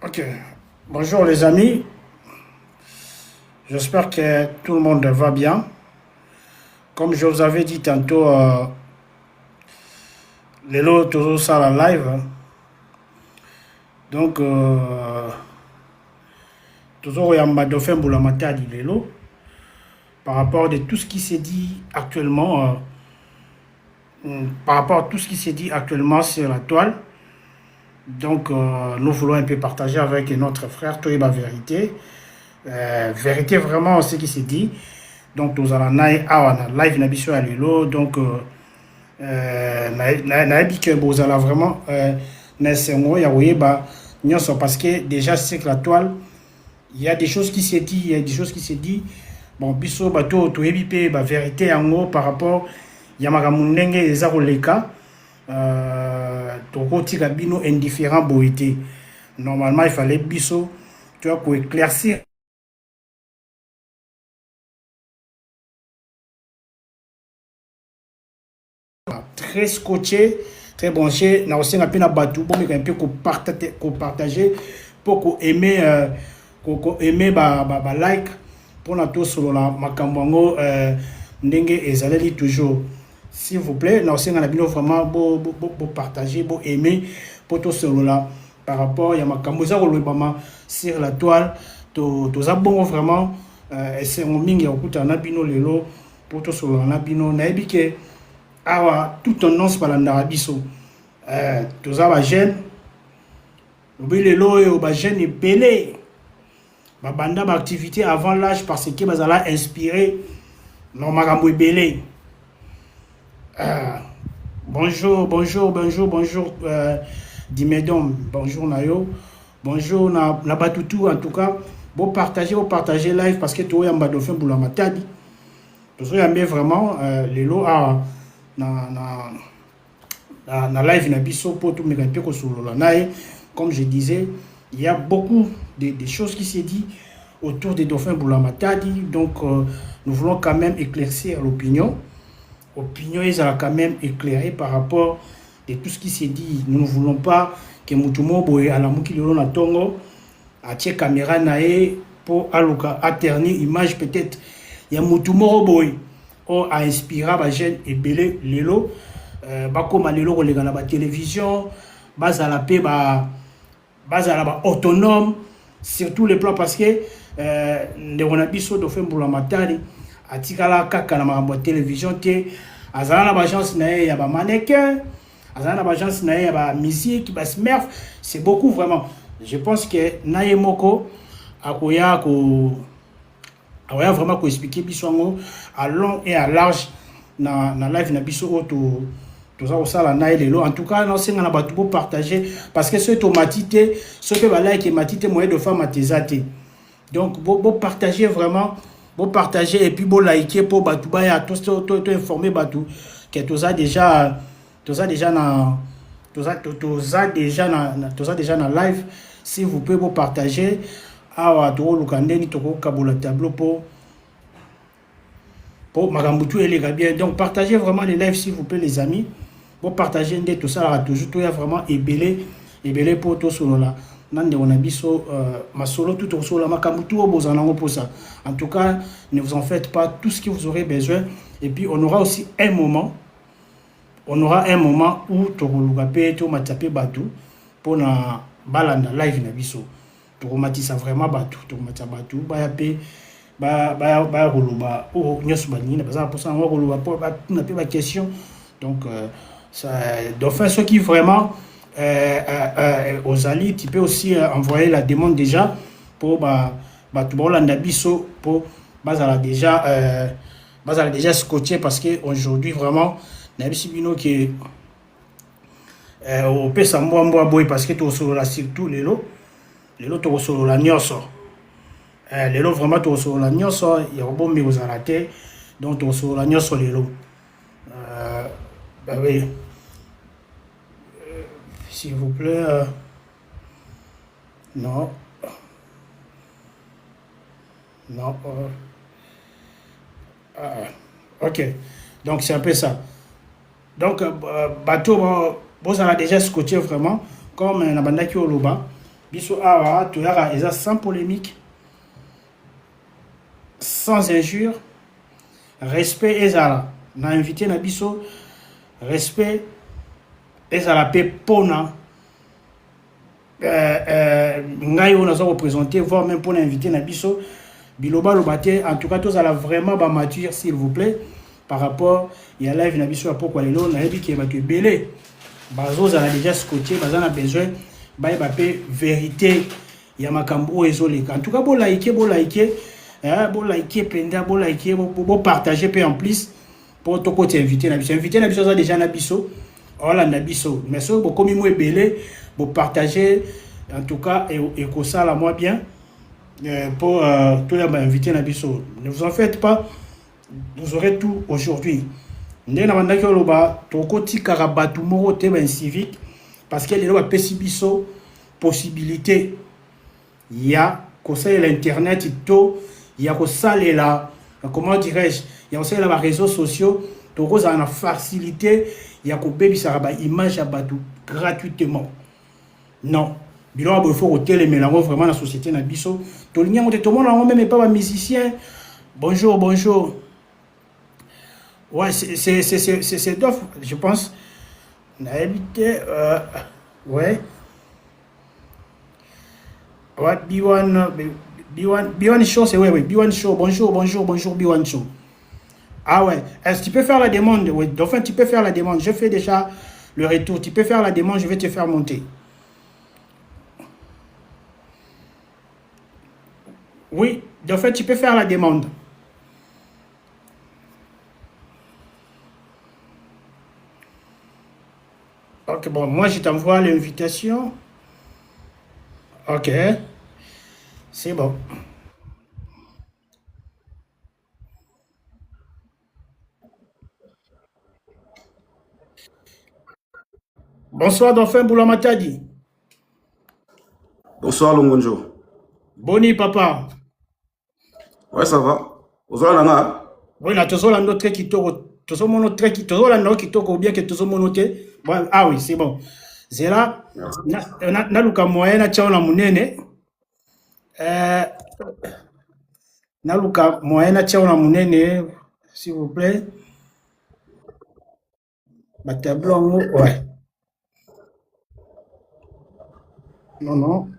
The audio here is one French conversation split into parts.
Ok. Bonjour les amis. J'espère que tout le monde va bien. Comme je vous avais dit tantôt, les lots toujours ça la live, hein. Donc, toujours il y a Dauphin Boulamata dit les lots. Par rapport à tout ce qui s'est dit actuellement, par rapport à tout ce qui s'est dit actuellement sur la toile. Donc, nous voulons un peu partager avec notre frère Toyeba Vérité. Vérité vraiment ce qui s'est dit. Donc, nous allons live n'abisso à l'élo. Donc, nayebi ke bozala vraiment na esengo ya koyeba nyonso parce que déjà c'est que la toile il y a des choses qui s'est dit, il y a des choses qui s'est dit. Bon biso bato toyebi pe ba vérité yango par rapport ya makambo ndenge eza koleka tokotika bino indifférent boité. Normalement il fallait biso tu vois pour éclaircir très scotché, très branché. Nous aussi, on a pu battu pour un peu partager, pour aimer, aimer, like, pour nous tous sur la macambango, n'enge et zaleli toujours. S'il vous plaît, nous aussi, on a bien vraiment pour partager, pour aimer, pour tous sur la par rapport à macamboza sur la toile, tous abons vraiment, c'est un ming ya okuta na bino lelo, pour tous sur la bino, na ebike. Awa tout un nom par la biso tous aba jeune obile loyo ba jeune belé ba banda ba activité avant l'âge parce que bazala inspiré non makambo belé. Bonjour Dimedom, bonjour Nayo, bonjour na Batutu. En tout cas bon partager live parce que toi ya Dauphin Boulamata tous yambe vraiment les lots na live na biso pour tout méganté ko solo nae. Comme je disais, il y a beaucoup de choses qui s'est dit autour des Dauphins Boulamatadi. Donc nous voulons quand même éclaircir l'opinion. Opinion ils ont quand même éclairé par rapport de tout ce qui s'est dit. Nous ne voulons pas que Mutumo boye à la muki lolo na tongo a tie caméra nae pour aluka atterni image peut-être il y a Mutumo boye a inspiré ba jeune et belé lelo bakoma lelo kolega na ba télévision bazala pe bazala ba autonome sur tous les plans parce que ndeko na biso Dauphin Boulamatari atikala kaka na ma télévision te azala na ba agence na ya ba mannequin azala na ba agence na ya ba musique ba smurf. C'est beaucoup vraiment. Je pense que naye moko akoya ko akoya vraiment ko expliquer biso ngo à long et à large na live na biso auto tous ça na lelo. En tout cas non c'est na batu pour partager parce que ce automatique ce que va like matite moyen de faire matezate. Donc bon partager vraiment, bon partager et puis bon liker pour batu ba ya tout informer batu que tous ça déjà na tous ça déjà na live. S'il vous plaît bon partager awa to lukandeni to ko kabola tableau pour Magambutu et les gars bien. Donc partagez vraiment les lives s'il vous plaît les amis. Bon partagez tout ça toujours tout y a vraiment ébélé pour tout solo là. Nande on a biso ma solo tout au solo Magambutu au bozanango pour ça. En tout cas, ne vous en faites pas, tout ce que vous aurez besoin et puis on aura aussi un moment où to lugape to matapé batu pour na balanda live na biso. To matisa vraiment batu, to matisa batu ba yape ba koloba o nyoso banina baza pour ça on koloba pour na pe ba question. Donc ça Dauphin ceux qui vraiment aux alliés tu peux aussi envoyer la demande déjà pour tout bolanda biso pour bazala déjà scotché parce que aujourd'hui vraiment na biso bino qui au pesa mboa boy parce que to solo la surtout lelo to solo la nyonso. Lelo vraiment to solo la nyonso ya bombe ozala te donc to solo la nyonso lelo. Bah oui. S'il vous plaît non ok, donc c'est un peu ça. Donc bateau bon ça a déjà scotché vraiment comme na bandaki oloba biso awa toyaka eza sans polémique, sans injure, respect ezala na invité na biso, respect ezala pe pona ngai on a représenté, voire même pour l'invité na biso biloba lobate. En tout cas tozala vraiment ba mature s'il vous plaît par rapport ya live na biso ya pokwa lelo na yebi ke bato ebele bazozala déjà scotché, baza na besoin bayeba pe vérité ya makambo ezoleka. En tout cas bo like penda, bo like, bo partager pe en plus pour to côté invité na biso ça déjà na biso voilà na biso mais so bo komi mo ebele bo partager en tout cas et que ça la moi bien pour tous les invités na biso. Ne vous en faites pas, vous aurez tout aujourd'hui. Ndé na bandaki oloba toko tikara batu moko te ba civique parce que les lois pesi biso possibilité ya ko ça l'internet to ya ko salela comment dirais-je ya ko salela ba réseaux sociaux toko za na facilité ya ko bebisa ba image ya batu gratuitement. Non, bilo il faut hôtel mais là vraiment la société na biso to linya ngote to mona même pas ba musicien. Bonjour, bonjour. Ouais, c'est d'offre, je pense. Habité, ouais. Ouais, B1 Show, c'est ouais, B1 Show. Bonjour, bonjour, bonjour, B1 Show. Ah ouais, est-ce que tu peux faire la demande? Oui, Dauphin, tu peux faire la demande. Je fais déjà le retour. Tu peux faire la demande, je vais te faire monter. Oui, Dauphin, tu peux faire la demande. Ok, bon, moi je t'envoie l'invitation. Ok, c'est bon. Bonsoir, Dauphin Boulamatadi. Bonsoir Longonjo. Boni, papa. Ouais, ça va. Bonsoir Nana. Oui, là, toujours la note qui toujours mon très qui toujours la note qui ou bien que toujours mon note. Bon, ah oui, c'est bon. C'est là. Na luka moyen na tchao na munene. Na luka moyen na tchao na munene, s'il vous plaît. Ma tableau, ouais. Non, non.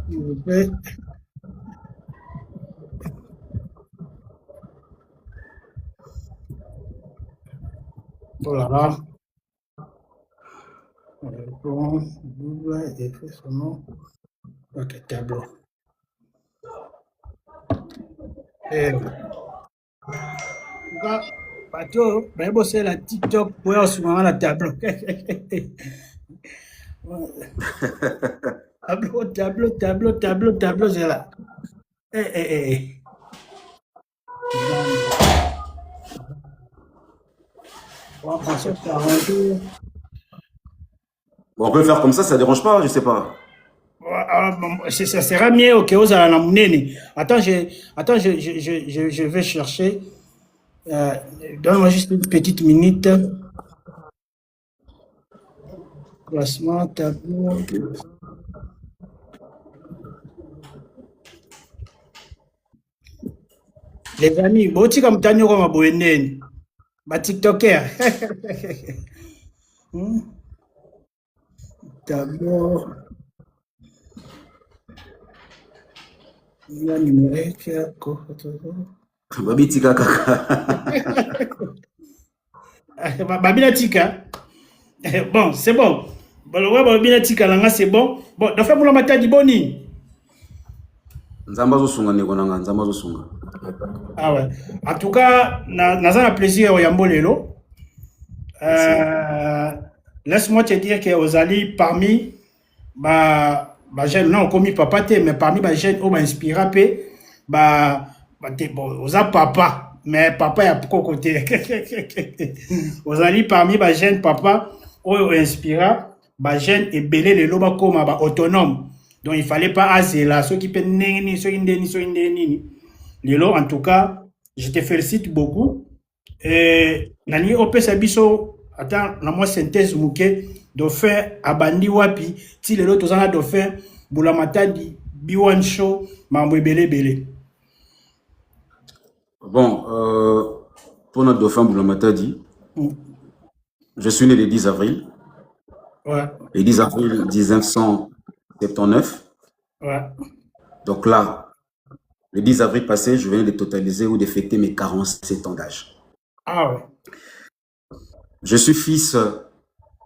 S'il vous plaît. Oh là là. Bon, double et fait son nom. Ok, tableau. Et bateau, ben c'est la TikTok pour souvent la tableau. Tableau, c'est là. Eh. On va passer par un tour. Bon, on peut le faire comme ça dérange pas, je sais pas. Ça sera mieux au Kéos à la Mouneni. Attends, je vais chercher. Donne-moi juste une petite minute. Classement, tableau. Les amis, boti comme Tanyo comme Aboenen. Ba TikToker. Tableau. Il y a numérique. Babi tika kaka. Babina tika. Bon, c'est bon. Bon, ouais, Babina tika langa, c'est bon. Bon, d'affaire pour la matadi boni. Nzamba zo sunga ndeko nanga, nzamba zo sunga. Ah ouais. En tout cas, naza na plaisir au Yambolelo. Laisse-moi te dire que Ozali parmi ba jeunes non comme papa te mais parmi ba jeunes on m'a inspiré pe ba te bon oza papa mais papa ya pourquoi côté Ozali parmi ba jeunes papa on inspiré ba jeunes et belé le loba comme ba autonome donc il fallait pas azela ceux qui peut neni ceux indeni lelo en tout cas je te félicite beaucoup et nani opesa biso Attends, la moi synthèse mouké dauphin abandi wapi ti lelo tozana dauphin Bulamatadi Biwan Show mambo ebele bele. Bon, pour notre dauphin Boulamata dit, je suis né le 10 avril. Ouais. Le 10 avril 1979. Ouais. Donc là, le 10 avril passé, je venais de totaliser ou de fêter mes 47 ans d'âge. Ah ouais. Je suis fils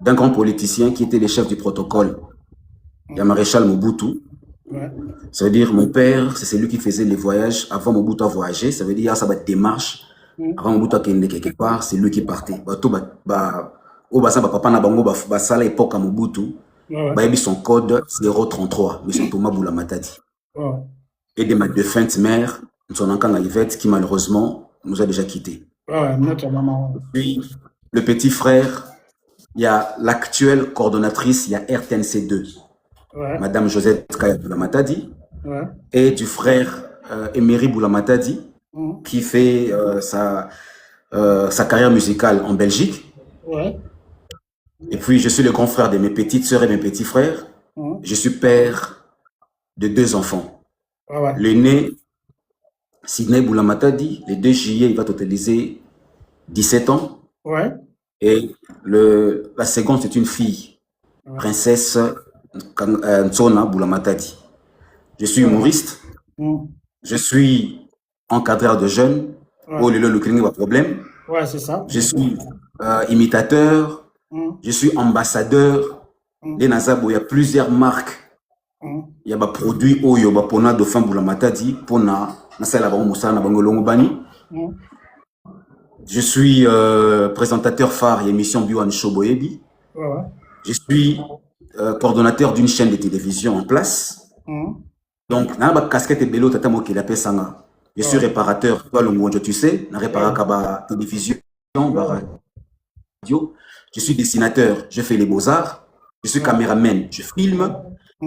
d'un grand politicien qui était le chef du protocole, il y a Maréchal Mobutu. Ouais. Ça veut dire mon père, c'est celui qui faisait les voyages avant Mobutu à voyager. Ça veut dire ça va démarche. Avant Mobutu à quelque part, c'est lui qui partait. Papa na bango basala époque à Mobutu. Bah son code 033, M. Thomas Boulamatadi. Et de ma défunte mère, son enfant Yvette, qui malheureusement nous a déjà quittés. Notre maman. Puis le petit frère, il y a l'actuelle coordonnatrice, il y a RTNC2, Madame Josette Kaya Boulamatadi, et du frère Emery Boulamatadi, qui fait sa carrière musicale en Belgique. Et puis je suis le grand frère de mes petites sœurs et mes petits frères. Je suis père de 2 enfants. L'aîné, Sidney Boulamatadi, le 2 juillet, il va totaliser 17 ans. Et la seconde, c'est une fille, princesse Ntsona Boulamatadi. Je suis humoriste. Je suis encadreur de jeunes. Oh, le clinique pas problème. C'est ça. Je suis imitateur. Je suis ambassadeur. Il y a plusieurs marques. Il y a des produits où il y a des dauphin Boulamatadi pour je suis présentateur phare et émission Biwan Show Boyebi. Je suis coordonnateur d'une chaîne de télévision en place. Donc, je suis casquette et bélo tata moki la pesanga. Je suis réparateur, toi le tu sais, je répare la télévision, la radio. Je suis dessinateur, je fais les beaux-arts. Je suis caméraman, je filme.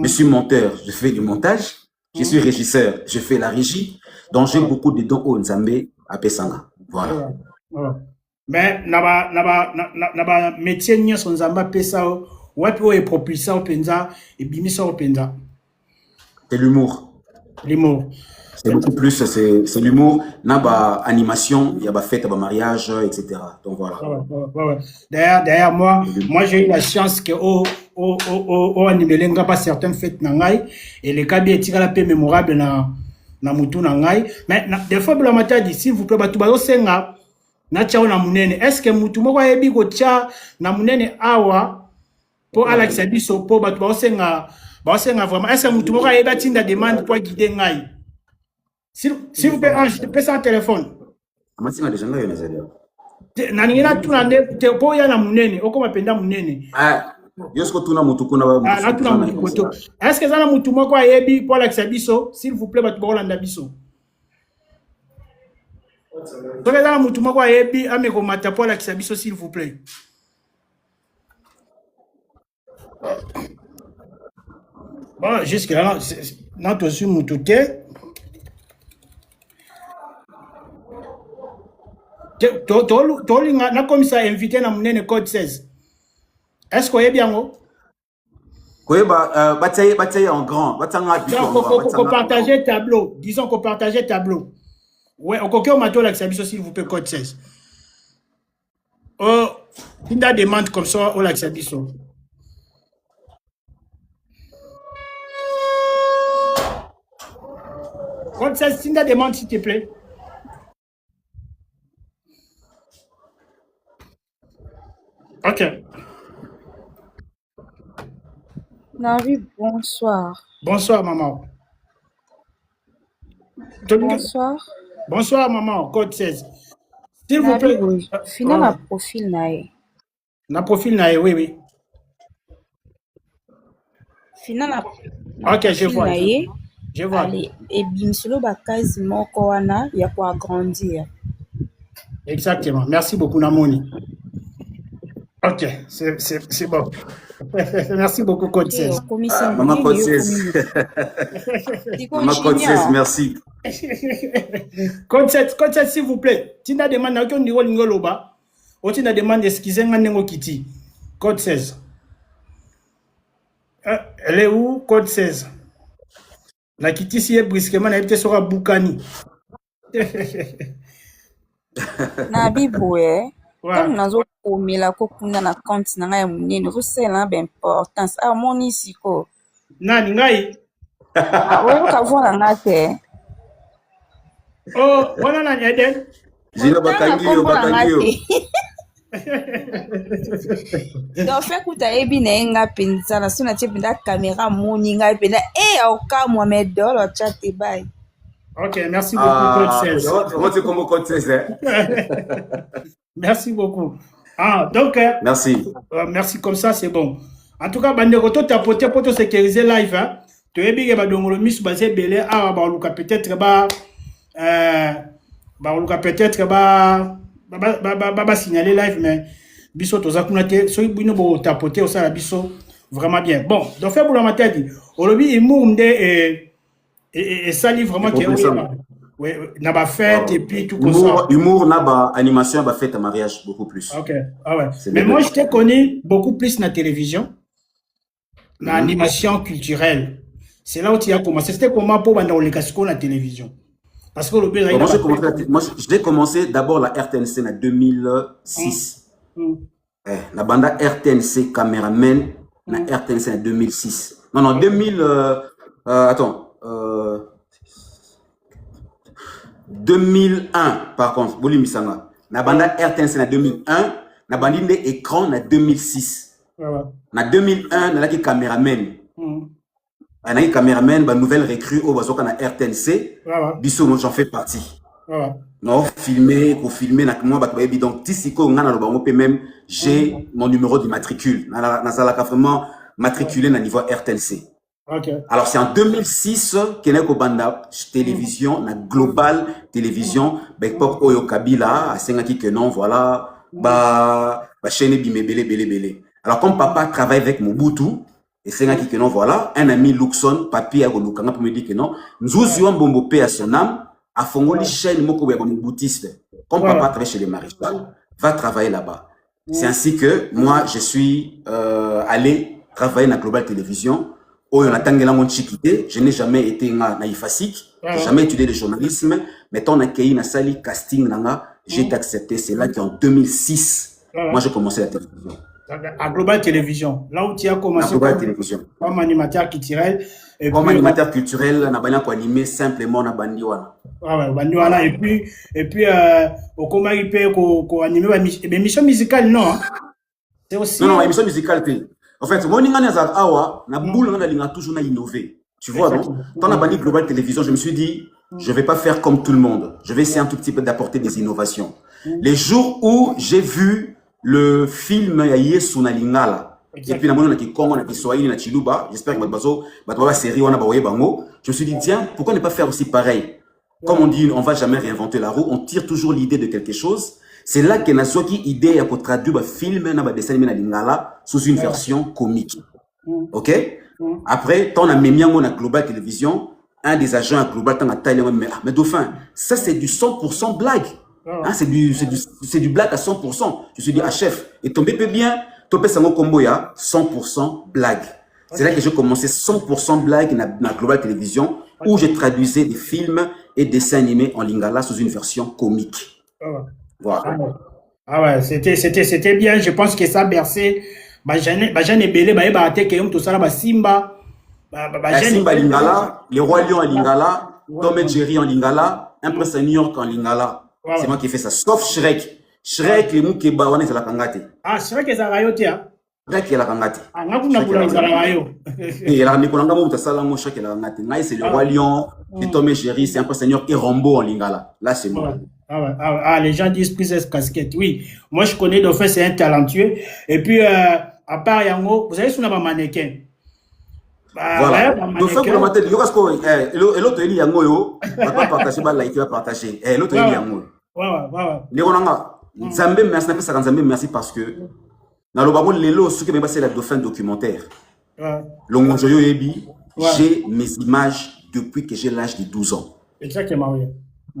Je suis monteur, je fais du montage. Je suis régisseur, je fais la régie. Donc, j'ai beaucoup de dons au Nzambe à Pesanga. Voilà. Mais naba métier nya son Nzamba pesa wapi o e propulsa o penza et bimisa o penza. C'est l'humour. L'humour. C'est beaucoup plus, c'est l'humour. Naba animation, il y a ba fête, ba mariage, etc. Donc voilà. D'ailleurs, moi j'ai eu la chance que au animelenga pas certaines fêtes nangai et les cas bien tika la paix mémorable na mutu nangai. Mais des fois Boulamatadi, s'il vous plaît, batu bazo senga na tchao na munene. Est-ce que mutu moko yebi ko tcha na munene awa pour Alex Abiso pour batu bazo senga vraiment. Est-ce que mutu moko yebi tinda demande pour guider ngai? S'il vous plaît, je te passe un téléphone. Amatinga déjà ngai nazali. Naningina tuna te po ya na munene, okoma penda munene. Yosko tuna mutu kuna ba. Na tuna mutu koto. Est-ce que ça na mutu moko yebi pour Alex Abiso, s'il vous plaît, batu bolanda biso. Donc ça na mutu moko yebi ameko mata pour Alex Abiso, s'il vous plaît. Bon, jusque là, notre sur mutu te. Toli na comme ça invité na munene code 16. Est-ce qu'on est bien haut? Oui, bataille en grand. Qu'on partageait tableau. Disons qu'on partageait tableau. Ouais, on coquille au mato là, s'il vous plaît, code 16. Oh, il a demande comme ça au Laxabiso. Code 16, il a demande s'il te plaît. Ok. Navi, bonsoir. Bonsoir, maman. Bonsoir. Bonsoir, maman. Code 16. S'il vous plaît. Final na profil nae. Na profil nae, oui. Final na. Ok, je vois. Je vois. Allez, et bimsolo ba case moko wana ya ko agrandir. Exactement. Merci beaucoup, Namoni. Ok, c'est bon. Merci beaucoup, Code 16. Maman Code 16. Maman Code 16, merci. Code 7, s'il vous plaît. Tina demande à qui on dit Lingoloba. Oti na demande excusez Nengo Kitty. Code 16. Elle est où? Code 16. La Kitty si est brusquement, elle était sur un Boukani. Na biboue. Comme nazo komela ko kuna na compte na ngai munene ko sela ba importance a moni siko. Nani ngai? Oyo ka vona ngate. Oh, wana na nyede. Jina bakangi yo. Donc fait kuta ebi na nga penza na sona tshepinda caméra moni ngai pena auka Mohamed Dolo chat bay. Ok, merci beaucoup, Code 16. Comment tu comme Code 16 hein? Merci beaucoup. Ah, donc, merci. Merci, comme ça, c'est bon. En tout cas, Bandeko, tu as poté pour te sécuriser live. Hein? Tu es bien, le Miss Basé Belé, peut-être, peut-être, signaler live, mais Bisso, tu as tapoté au sein Bisso, vraiment bien. Bon, donc, fait pour la matière, aujourd'hui, il mourne et ça livre vraiment qui est oui, n'a pas fête et puis tout comme ça. Humour, n'a pas animation, n'a pas fête à mariage beaucoup plus. Ok, ah ouais. Mais moi, je t'ai connu beaucoup plus dans la télévision, dans l'animation culturelle. C'est là où tu as commencé. C'était comment pour la télévision? Parce que le moi, j'ai commencé d'abord la RTNC en 2006. La bande RTNC caméraman, la RTNC en 2006. Non, 2000. Attends. 2001 par contre, Boli Misanga. Na banda RTNC en 2001, na bandi de écran en 2006. En 2001, na laki caméraman. Na caméraman, ba nouvelle recrue au bazoka na RTNC. Biso moi j'en fais partie. Non, filmer, na moi ba baby donc tisiko ngana lo bango pe même j'ai mon numéro de matricule. Na salaka vraiment matriculé na niveau RTNC. Okay. Alors c'est en 2006 qu'il y a une télévision, la globale télévision, l'époque Oyo Kabila, à Sengaki que non, voilà, chaîne bimé belé. Alors comme papa travaille avec Mobutu, et Sengaki que non, voilà, un ami Luxon, papi à Golukanga pour me dire que non, nous avons bombo paix à son âme, à Fongoli chaîne moko ya Mobutiste. Comme papa travaille chez les maréchals, va travailler là-bas. C'est ainsi que moi je suis allé travailler dans la globale télévision. Je n'ai jamais été naïfasique, je n'ai jamais étudié le journalisme, mais quand on a accueilli na sali casting, j'ai été accepté. C'est là qu'en 2006, moi j'ai commencé la télévision. À Global Télévision, là où tu as commencé comme animateur culturel. Comme animateur culturel, on a animé simplement na Bandiwana. Bandiwana, et puis, au comment il peut animer l'émission musicale, non? C'est aussi. Non, émission musicale, en fait, moi, je toujours innover. Tu vois, non? Quand on a banni Global Télévision, je me suis dit, je ne vais pas faire comme tout le monde. Je vais essayer un tout petit peu d'apporter des innovations. Les jours où j'ai vu le film Yesu na Lingala, et puis, on a dit Congo, on a dit Swahili, on a Chiluba, j'espère que la série, on a baoué bango. Je me suis dit, tiens, pourquoi ne pas faire aussi pareil? Comme on dit, on ne va jamais réinventer la roue, on tire toujours l'idée de quelque chose. C'est là que Nasoki idée à traduire un film na dessin animé na Lingala sous une version comique. OK? Après, tant on a mis na Global Télévision, un des agents à Global tant a taillé mais dauphin, ça c'est du 100% blague. Hein, c'est du blague à 100%. Je me suis dit chef, et tombé peu bien, topé sango combo ya 100% blague. C'est là que j'ai commencé 100% blague na Global Télévision où je traduisais des films et dessins animés en Lingala sous une version comique. Voilà. Ah ouais, c'était bien. Je pense que ça bercé. J'en ai belé, tout ça, Simba. Simba Lingala, les Rois Lions en Lingala, Tom et Jerry en Lingala, un prince à New York en Lingala. C'est moi qui ai fait ça. Sauf Shrek. Shrek, les mouké bawane, c'est la kangate. Ah, Shrek, c'est la rayote, hein? Shrek, c'est la kangate. Ah, c'est la rayote. Et la Nikolanga, Shrek, c'est la kangate. C'est les Rois Lions, et Tom et Jerry, c'est un prince à New York et Rambo en Lingala. Là, c'est moi. Les gens disent plus cette casquette. Oui, moi je connais Dauphin, c'est un talentueux. Et puis, à part Yango, vous savez, si on a un mannequin. Voilà. Dauphin, pour la matin, et l'autre, il y a Yango, il va pas partager, il va partager. Et l'autre, il y a Yango. Les Ronanga, Zambé, merci parce que dans le Babon, Lelo, ce qui m'a passé la Dauphin documentaire. Longonjoyo Ebi, j'ai mes images depuis que j'ai l'âge de 12 ans. Exactement, oui.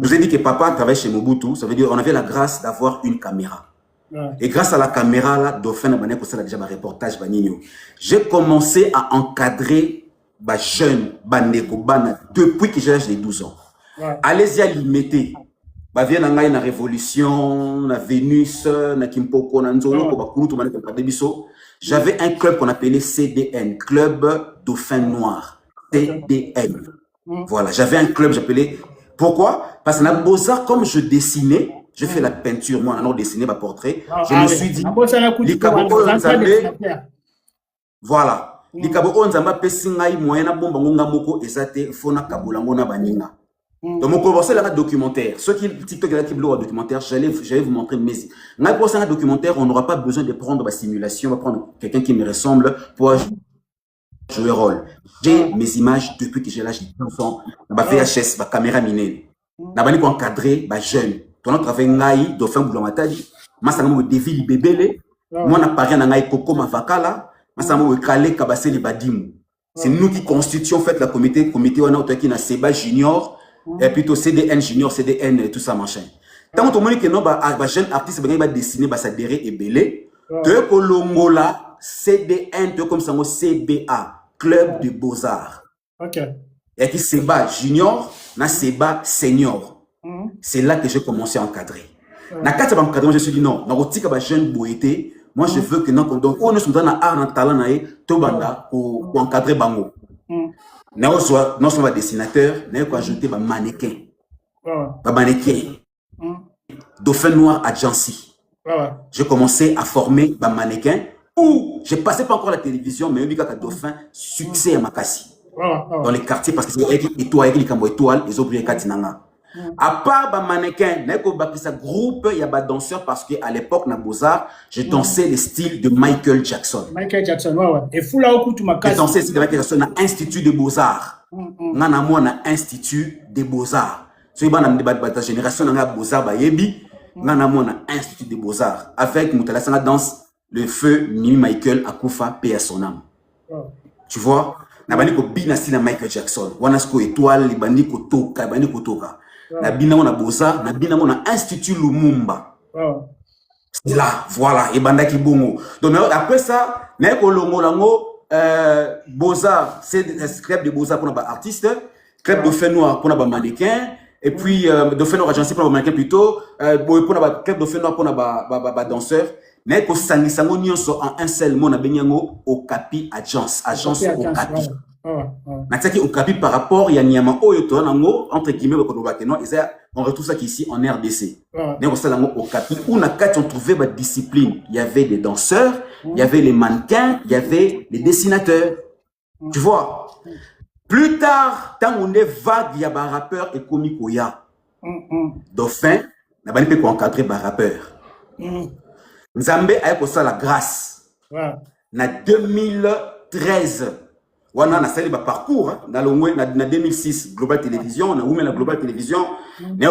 Je vous ai dit que papa travaille chez Mobutu, ça veut dire qu'on avait la grâce d'avoir une caméra. Et grâce à la caméra, là, Dauphin a déjà un reportage. J'ai commencé à encadrer les jeunes, depuis que j'ai l'âge de 12 ans. Allez-y à l'imiter. Vient na Révolution, na Vénus, na Kimpoko, na Nzolo, j'avais un club qu'on appelait CDN, Club Dauphin Noir. CDN. Voilà, j'avais un club, j'appelais. Pourquoi? Parce que dans Beaux-Arts, comme je dessinais, je fais la peinture, moi, on dessiné ma portrait. Je me suis dit, les Kaboko Nzambe, voilà. Les Kaboko Nzambe, Pessingaï, Moyena, Bombangonga Moko, Ezate, Fona Kabulangona Baninga. Donc, mon commencé là, un documentaire. Ceux qui TikTok là qui bloquent un documentaire, j'allais vous montrer mes. Dans un documentaire, on n'aura pas besoin de prendre ma simulation, on va prendre quelqu'un qui me ressemble pour jouer rôle. J'ai mes images depuis que j'ai l'âge de 12 ans. Ma VHS, ma caméra minée. Na bani pour encadrer ma jeune. Ton autre travail ngai Dauphin Bulamatadi. Ma ça me dévie bébé. Moi na paré na ngai Koko Mavakala. Ma ça me calé kabasé les badimu. C'est nous qui constituons en fait la comité on a qui na Seba Junior. Et plutôt CDN Junior, CDN et tout ça machin. Tant que tu que non, jeune artiste va dessiner, va s'adhérer et belé. Tu es Kolongola, CDN, tu es comme ça, CBA, Club de Beaux-Arts. Ok. Et qui Seba Junior, na Seba Senior. C'est là que j'ai commencé à encadrer. Na carte d'encadrement, je me suis dit non, dans le tic à jeune boété, moi je veux que non, donc on est dans un art, dans talent, tout banda pour encadrer bango. Non seulement dessinateur, mais il faut ajouter un mannequin. Un mannequin. Dauphin Noir Agency. J'ai commencé à former un mannequin où je passais pas encore à la télévision, mais il y a un Dauphin succès à Makassi. Dans les quartiers, parce que c'est étoile, les autres Katinanga. À part un mannequin, il y a un groupe, il y a un danseur, parce qu'à l'époque, dans Beaux-Arts, je dansais le style de Michael Jackson. Michael Jackson, ouais. Et fou là, où tu m'as cassé. Je dansais le style de Michael Jackson dans l'Institut de Beaux-Arts. Dans l'Institut de Beaux-Arts. Si vous avez une génération dans Beaux-Arts, dans l'Institut de Beaux-Arts. Avec Moutala danse le feu Mimi Michael Akoufa, paix à son âme. Tu vois? Na bani ko bina style Michael Jackson. Wana sko étoile, bani ko toka, bani ko toka. Na bina na Beaux-Arts, na bina na Institut Lumumba. C'est là, voilà, et banda ki bongo. Donc après ça, na ko longo lango Beaux-Arts, c'est club de Beaux-Arts pour les artistes, club Dauphin Noir pour les mannequins, et puis Dauphin Noir Agency pour les mannequins plutôt, pour les club Dauphin Noir pour les danseurs. Mais ko sangisango nyonso en un seul mot na benyango Okapi agence Okapi. Nataki Okapi par rapport ya nyama oyo to nango entre guillemets ko lobake non on retrouve ça ici en RDC. Mais on sait nango Okapi où na kat on trouvait ba discipline, il y avait des danseurs, il y avait les mannequins, il y avait les dessinateurs. Tu vois? Plus tard, tant on est vague, il y a ba rappeur et comique oya. Dauphin na bani pe ko encadrer ba rappeur. Nzambe a eu ça la grâce. Na 2013, on a sali ba parcours dans le 2006 Global Télévision, on a ouvert la Global Télévision,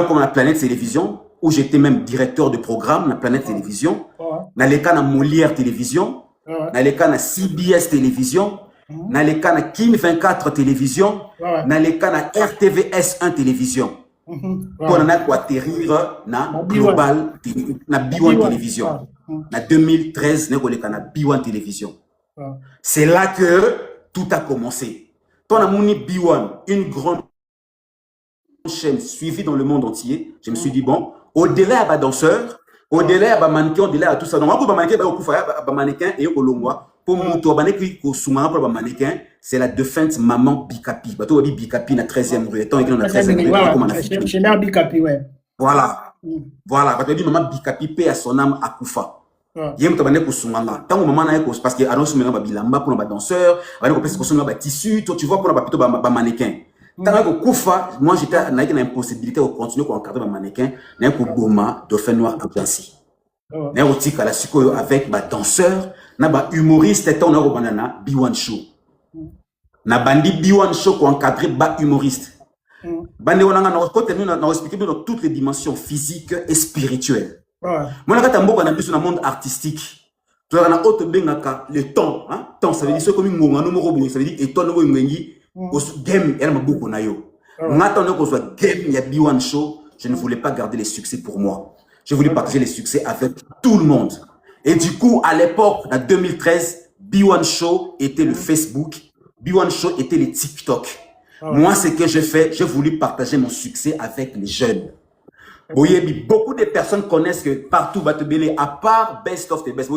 comme la Planète Télévision où j'étais même directeur de programme la Planète Télévision, dans les cas na Molière Télévision, dans les cas na CBS Télévision, dans les cas na Kin 24 Télévision, dans les cas na RTVS 1 Télévision. Pour on a atterrir na Global na B1 Télévision. En 2013, nous avons B1 Télévision. C'est là que tout a commencé. Quand on a mis B1, une grande chaîne suivie dans le monde entier, je me suis dit, bon, au-delà de danseurs, au-delà de mannequins, au-delà de tout ça, donc on va mannequin et au longwa. Pour mon mannequin, c'est la défunte maman Bikapi. Bato Bikapi na 13e rue. Étant écrit dans la 13e rue. Chez Mère Bikapi, ouais. Voilà. Voilà. Bato dit maman Bikapi paix à son âme Akoufa. Yem to bane ko sunganga. Tant maman na ko parce que annonce menga bilamba pour ba danseur, bane ko pesa ko sunga ba tissu, tu vois pour ba plutôt ba mannequin. Tant ko Koufa, moi j'étais na une impossibilité de continuer ko encadrer ba mannequin, na ko Boma Dauphin Noir Agency. Na ko tika la sikoyo avec ba danseur, na ba humoriste tant na ko banana B1 show. Na bandi B1 show ko encadrer ba humoriste. Bande onanga na ko terminer na expliquer dans toutes les dimensions physiques et spirituelles. Moi, quand on a dans le monde artistique, tu as le temps. Temps, ça veut dire comme un ça veut dire et toi, game, elle m'a beaucoup nayo. Maintenant qu'on soit game, il y a B1 show, je ne voulais pas garder les succès pour moi. J'ai voulu partager les succès avec tout le monde. Et du coup, à l'époque, en 2013, B1 Show était le Facebook, B1 Show était le TikTok. Moi, ce que j'ai fait, j'ai voulu partager mon succès avec les jeunes. Beaucoup de personnes connaissent que partout, Batebele, à part Best of the Best,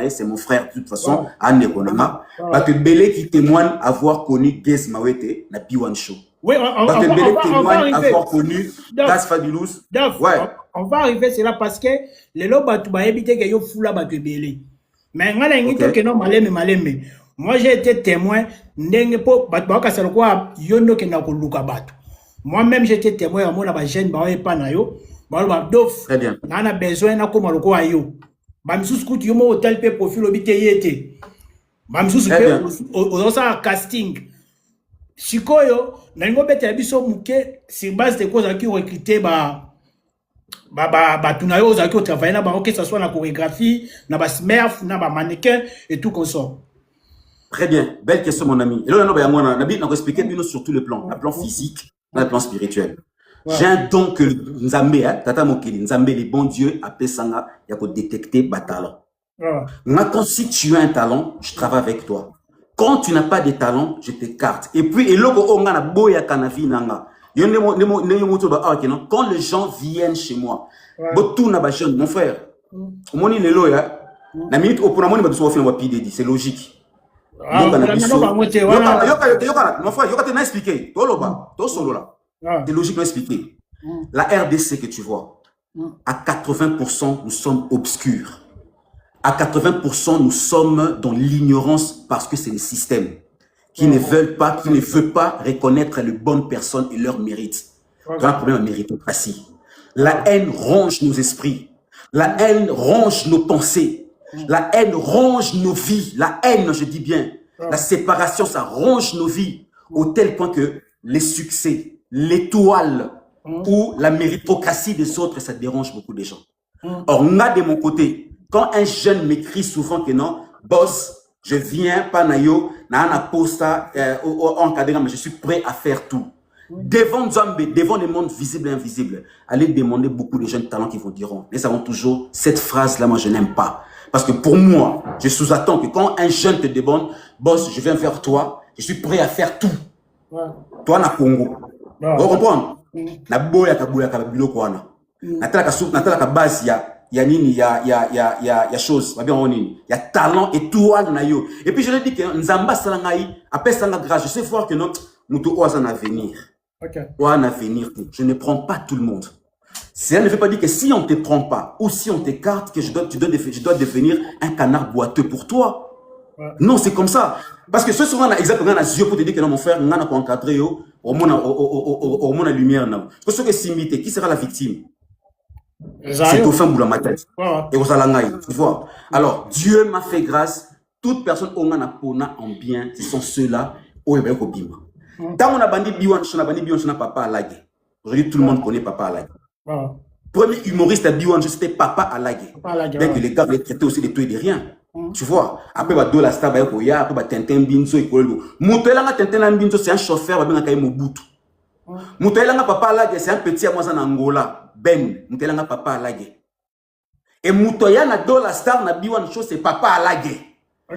c'est mon frère de toute façon, Anne Konama. Batebele qui témoigne avoir connu Gez Mawete, na B1 Show. Oui, Batebele témoigne avoir connu Gaz Fabulous. On va arriver, c'est là parce que les lots Batouba habité que yo foula Batebele. Mais on a l'invité que non, maleme. Moi, j'ai été témoin, n'engue po, Batouba Kassalokwa, yono ke na koluka Batou. Moi-même, j'étais témoin à mon jeune, bah, pas na yo, bah, dof, très bien. On a besoin na comme le quoi yo. Bah, m'sous scout yo mo hôtel pe profil obité yete. Bah, m'sous pe au ça casting. Sikoyo, n'engo bete biso muke, sur base de causes qui recruter bah tunayo aux qui travailler là, bah, que ça soit la chorégraphie, na ba smurf, na ba mannequin et tout comme ça. Très bien, belle question mon ami. Et là, on a expliqué sur tous les plans, le plan physique, le plan spirituel. J'ai un don que Nzambe, Tata Mokeli, Nzambe, les bons dieux, à Pesanga, il y a pour détecter ma talent. Maintenant, si tu as un talent, je travaille avec toi. Quand tu n'as pas de talent, je t'écarte. Et puis, quand les gens viennent chez moi, mon frère, c'est logique. C'est logiquement expliqué. La RDC que tu vois, à 80%, nous sommes obscurs. À 80%, nous sommes dans l'ignorance parce que c'est le système qui ne veulent pas, qui ne veut pas reconnaître les bonnes personnes et leurs mérites. C'est un problème de méritocratie. La haine ronge nos esprits. La haine ronge nos pensées. La haine ronge nos vies. La haine, je dis bien. La séparation, ça ronge nos vies. Au tel point que les succès, l'étoile ou la méritocratie des autres, ça dérange beaucoup de gens. Or, moi, de mon côté, quand un jeune m'écrit souvent que non, boss, je viens, pas nayo, na posta, encadré, mais je suis prêt à faire tout. Devant Zambé, devant le monde visible et invisible, allez demander beaucoup de jeunes talents qui vous diront, mais savons toujours, cette phrase-là, moi, je n'aime pas. Parce que pour moi, je sous-attends que quand un jeune te demande, boss, je viens vers toi, je suis prêt à faire tout. Toi, na Congo. Vous comprenez? Na boya ka biloko wana. Na tala ka base ya nini ya chose, ba bien nini. Ya talent étoile na yo. Et puis je lui dis que Nzamba salangai, après ça na grâce, je sais voir que non, muto oza na avenir. Oza na avenir. Je ne prends pas tout le monde. Cela ne veut pas dire que si on ne te prend pas ou si on t'écarte, que je dois devenir un canard boiteux pour toi. Non, c'est comme ça. Parce que ce soir, on a exactement un yeux pour te dire que non, mon frère, on a encadré au monde la lumière. Parce que c'est qui sera la victime? C'est au fin bout la matinée. Et aux alangaï, tu vois. Alors, Dieu m'a fait grâce. Toute personne on a pona en bien, ce sont ceux-là où il y a un bima. Tant on a bandit B1 Show, Papa Alagé. Aujourd'hui, tout le monde connaît Papa Alagé. Premier humoriste à B1 Show, c'était Papa Alagé. Bien que les gars les traitaient aussi de tout et de rien. Tu vois, après, la star, après, Tintin Binzo et Kololo. Moutoelanga Tintin Binzo, c'est un chauffeur, Mobutu. Moutoelanga Papa Alagé, c'est un petit à moi en Angola. Ben, Moutoelanga Papa Alagé. Et Moutoyana do la star, na B1 Show, c'est Papa Alagé.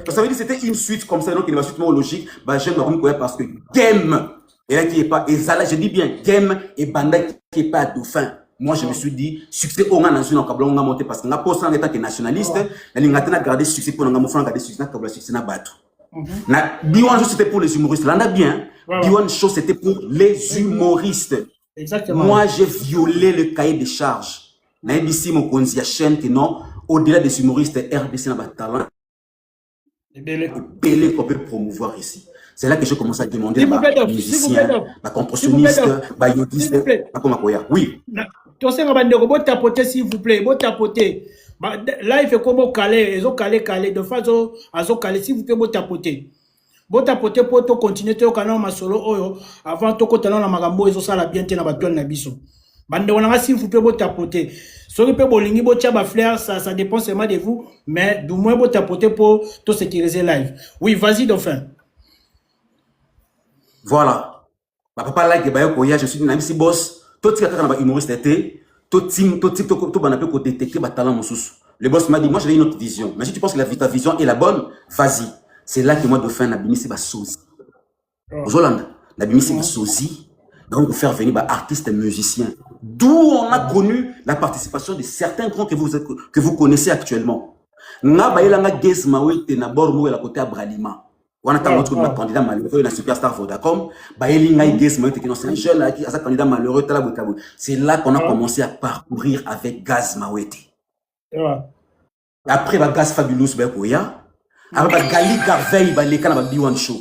Ça veut dire que c'était une suite comme ça, donc il y a une suite logique. J'aime parce que Game, et là qui est pas, et Zala, je dis bien, Game et Banda qui est pas dauphin. Moi, je me suis dit, succès, on a national, on a monté parce qu'on a posé en étant que nationaliste, on a gardé succès pour nous faire garder succès, on a succès na bateau. B1 Show, c'était pour les humoristes. Là, on a bien. B1 Show, c'était pour les humoristes. Exactement. Moi, j'ai violé le cahier de charges. Na ABC, mon konzi a chaîne que non, au-delà des humoristes, RDC n'a pas de talent. Belé qu'on peut promouvoir ici. C'est là que je commence à demander à musiciens, à compositionnistes, à yodistes, à Komakoya. Oui. Tu sais, vous tapoter s'il vous plaît, vous tapoter. Là, il fait comment caler, ils ont calé, de façon à zo caler, s'il vous plaît, vous tapoter. Vous tapoter pour continuer au canal ma solo, avant tout quand on a magambo, ils ont ça la bien na baton na biso. Bande on a s'il vous plaît, vous tapoter. Si vous pouvez bolingi, vous tchaba flair, ça dépend seulement de vous, mais du moins vous tapoter pour tout sécuriser live. Oui, vas-y, Dauphin. Voilà. Papa là, je suis dit, si boss, toi tu as un humoriste été, tout détecter le talent. Le boss m'a dit, moi j'ai une autre vision. Mais si tu penses que ta vision est la bonne, vas-y. C'est là que moi, Dauphin, Nabimi, c'est ma sosie. Aux Hollandais, Nabimi, c'est ma sosie. Donc, vous faire venir artistes et musiciens. D'où on a connu la participation de certains grands que vous connaissez actuellement. Nga bailanga Guess Mawete na Bormo la côté Abralima. On attend notre candidat malheureux, la superstar Vodacom. Bailanga Guess Mawete qui c'est un jeune qui a candidat malheureux. C'est là qu'on a commencé à parcourir avec Gaz Mawete. Après, Gaz Fabulous Bekoya. Après, Gali Garveille, les canabas B1 Show.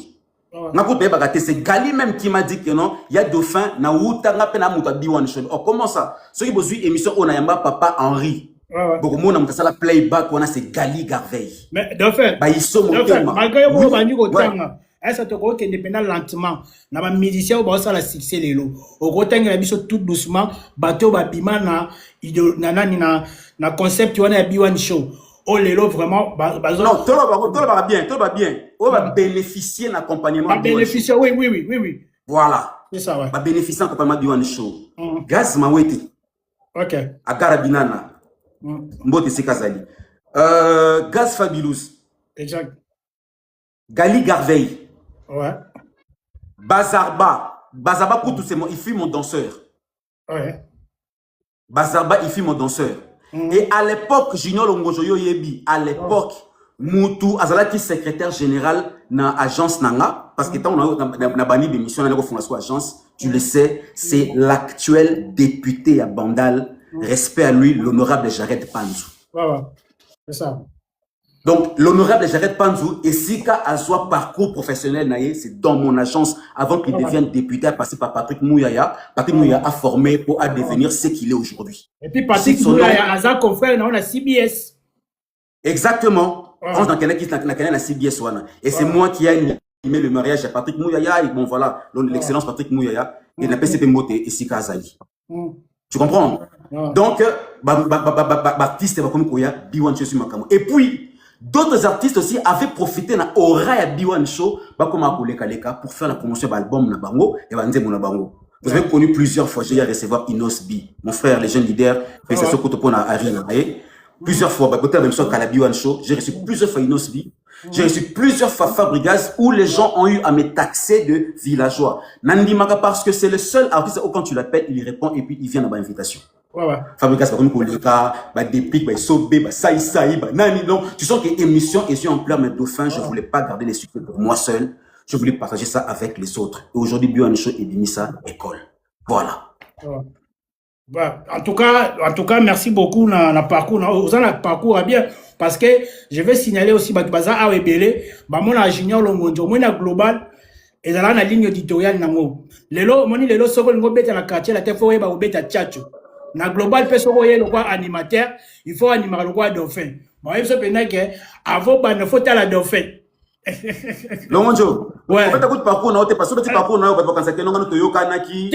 C'est Gali même qui m'a dit que non, il y a Dauphin, na Wuta, na pena Mouta B1 Show. Oh, comment ça? Ceux qui bossent émission, on a yamba Papa Henri. Donc, moi, on a ça la playback, on a c'est Gali Garveille. Mais Dauphin, malgré vous, on va nous retendre. Est-ce que tu crois qu'il est lentement? Na ba musicien au boss à la succès les lots. Au retendre la biso tout doucement, bateau babima na concept tu on a B1 Show. Oh, les lots vraiment. Non, tout va bien. On va bénéficier d'un accompagnement. Bénéficier, oui. Voilà. C'est ça, ouais. Va bénéficier d'un accompagnement B1 Show. Gaz Mawete. Ok. Agarabinana. Mbote Sekazali. Gaz Fabulous. Exact. Gali Garveille. Ouais. Bazarba pour tout c'est mon, il fut mon danseur. Ouais. Bazarba, il fut mon danseur. Et à l'époque, Junior Longojoyo Yebi, à l'époque, Moutou Azalaki secrétaire général dans l'agence Nanga, parce que quand on a banni d'émission, on a fait agence, tu le sais, c'est l'actuel député à Bandal, respect à lui, l'honorable Jared Panzou. Ouais, c'est ça. Donc, l'honorable Jared Panzou, et si à son parcours professionnel, c'est dans mon agence, avant qu'il devienne député, à passer par Patrick Mouyaya. Patrick Mouyaya a formé pour devenir ce qu'il est aujourd'hui. Et puis Patrick Mouyaya, à sa confrère, on a CBS. Exactement. On a la CBS. Et c'est moi qui ai animé le mariage à Patrick Mouyaya. Et bon, voilà, l'excellence Patrick Mouyaya. Et la PCP Mote et Sika Azali. Tu comprends? Donc, Baptiste Bakoumouya, B1 Show sur Makamo. Et puis, d'autres artistes aussi avaient profité de l'aura à B1 Show pour faire la promotion de l'album Nabango et Banzemo Nabango. Vous avez connu plusieurs fois, j'ai eu à recevoir Inos B, mon frère, les jeunes leaders, Félicitations Kotopon à Arina. Plusieurs fois, j'ai reçu plusieurs fois Inos B, j'ai reçu plusieurs fois Fabregas où les gens ont eu à me taxer de villageois. Nandi Maka parce que c'est le seul artiste où quand tu l'appelles, il répond et puis il vient à l'invitation. Fabregas, tu sens que l'émission est en plein mais Dauphin, je ne voulais pas garder les succès pour moi seul, je voulais partager ça avec les autres. Et aujourd'hui, B1 Show est mis ça école. Voilà. En tout cas, merci beaucoup dans le parcours. Vous avez le parcours bien parce que je vais signaler aussi Baza Awebele, mon ingénieur Longonjo, mon global et dans la ligne éditoriale nango. Lelo, moni lelo soko ngo beta na quartier la tefo ba beta tchacho. Na global peso ko ye le quoi animateur, il faut animer le quoi Dauphin. Bon, il se peut que avant ba ne faut la Dauphin. Longonjo. Ouais. En fait, tu parcours na parce que tu parcours na ba vacances que non to yoka na ki.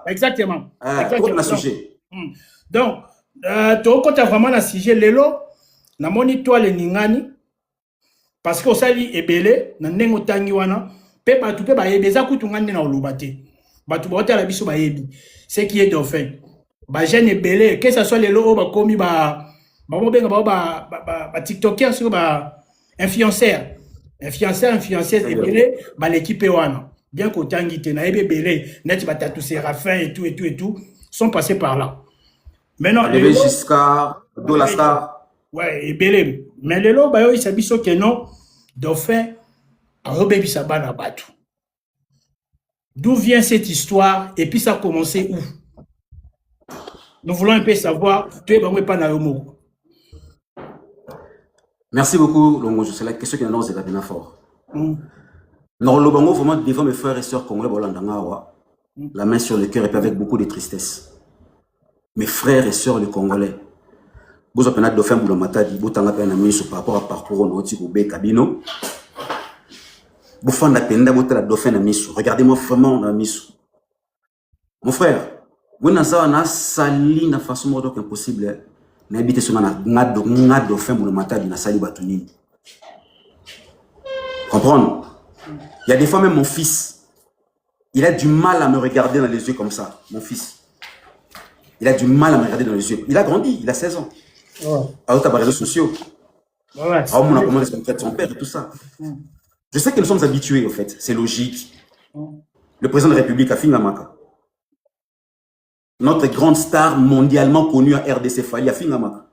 Exactement. Donc, tu as vraiment la sujet lelo na moni toi le ningani parce que osali ebele na ndengo tangi wana pe ba tu pe ba yebeza kutu ngande na olobate ba tu ba la biso ba yebi ce qui est Dauphin ba jeune ebele que ça soit lelo o ba komi ba TikToker sur ba influenceur influenceuse ebele ba l'équipe wana bien qu'au tangi te na ebele net ba tatou Séraphin et tout sont passés par là. Maintenant, les Giscard, Dolastar. Ouais, et belé. Mais le lot, il s'habille sur que non, Dauphin, Robé Sabana Batou. D'où vient cette histoire et puis ça a commencé où? Nous voulons un peu savoir, tu es pas dans le mot. Merci beaucoup, Longo. C'est la question qui annonce bien fort. Non, le Bango, vraiment, devant mes frères et sœurs congolais, la main sur le cœur et puis avec beaucoup de tristesse. Mes frères et sœurs les Congolais, vous avez un Dauphin Boulomatadi, vous avez un ami par rapport à parcours au Nautico Cabino. Vous faites la peine d'avoir la Dauphin à Missou. Regardez-moi vraiment dans Missou. Mon frère, vous n'avez pas sali de façon impossible. N'habitez sur un Dauphin Boulomatadi na sali Batouni. Comprendre? Il y a des fois même mon fils. Il a du mal à me regarder dans les yeux comme ça, mon fils. Il a du mal à me regarder dans les yeux. Il a grandi, il a 16 ans. À autre réseaux sociaux. On a commencé à son père et tout ça. Je sais que nous sommes habitués, en fait. C'est logique. Le président de la République a fini Maka. Notre grande star mondialement connue à RDC Fali a fini Maka.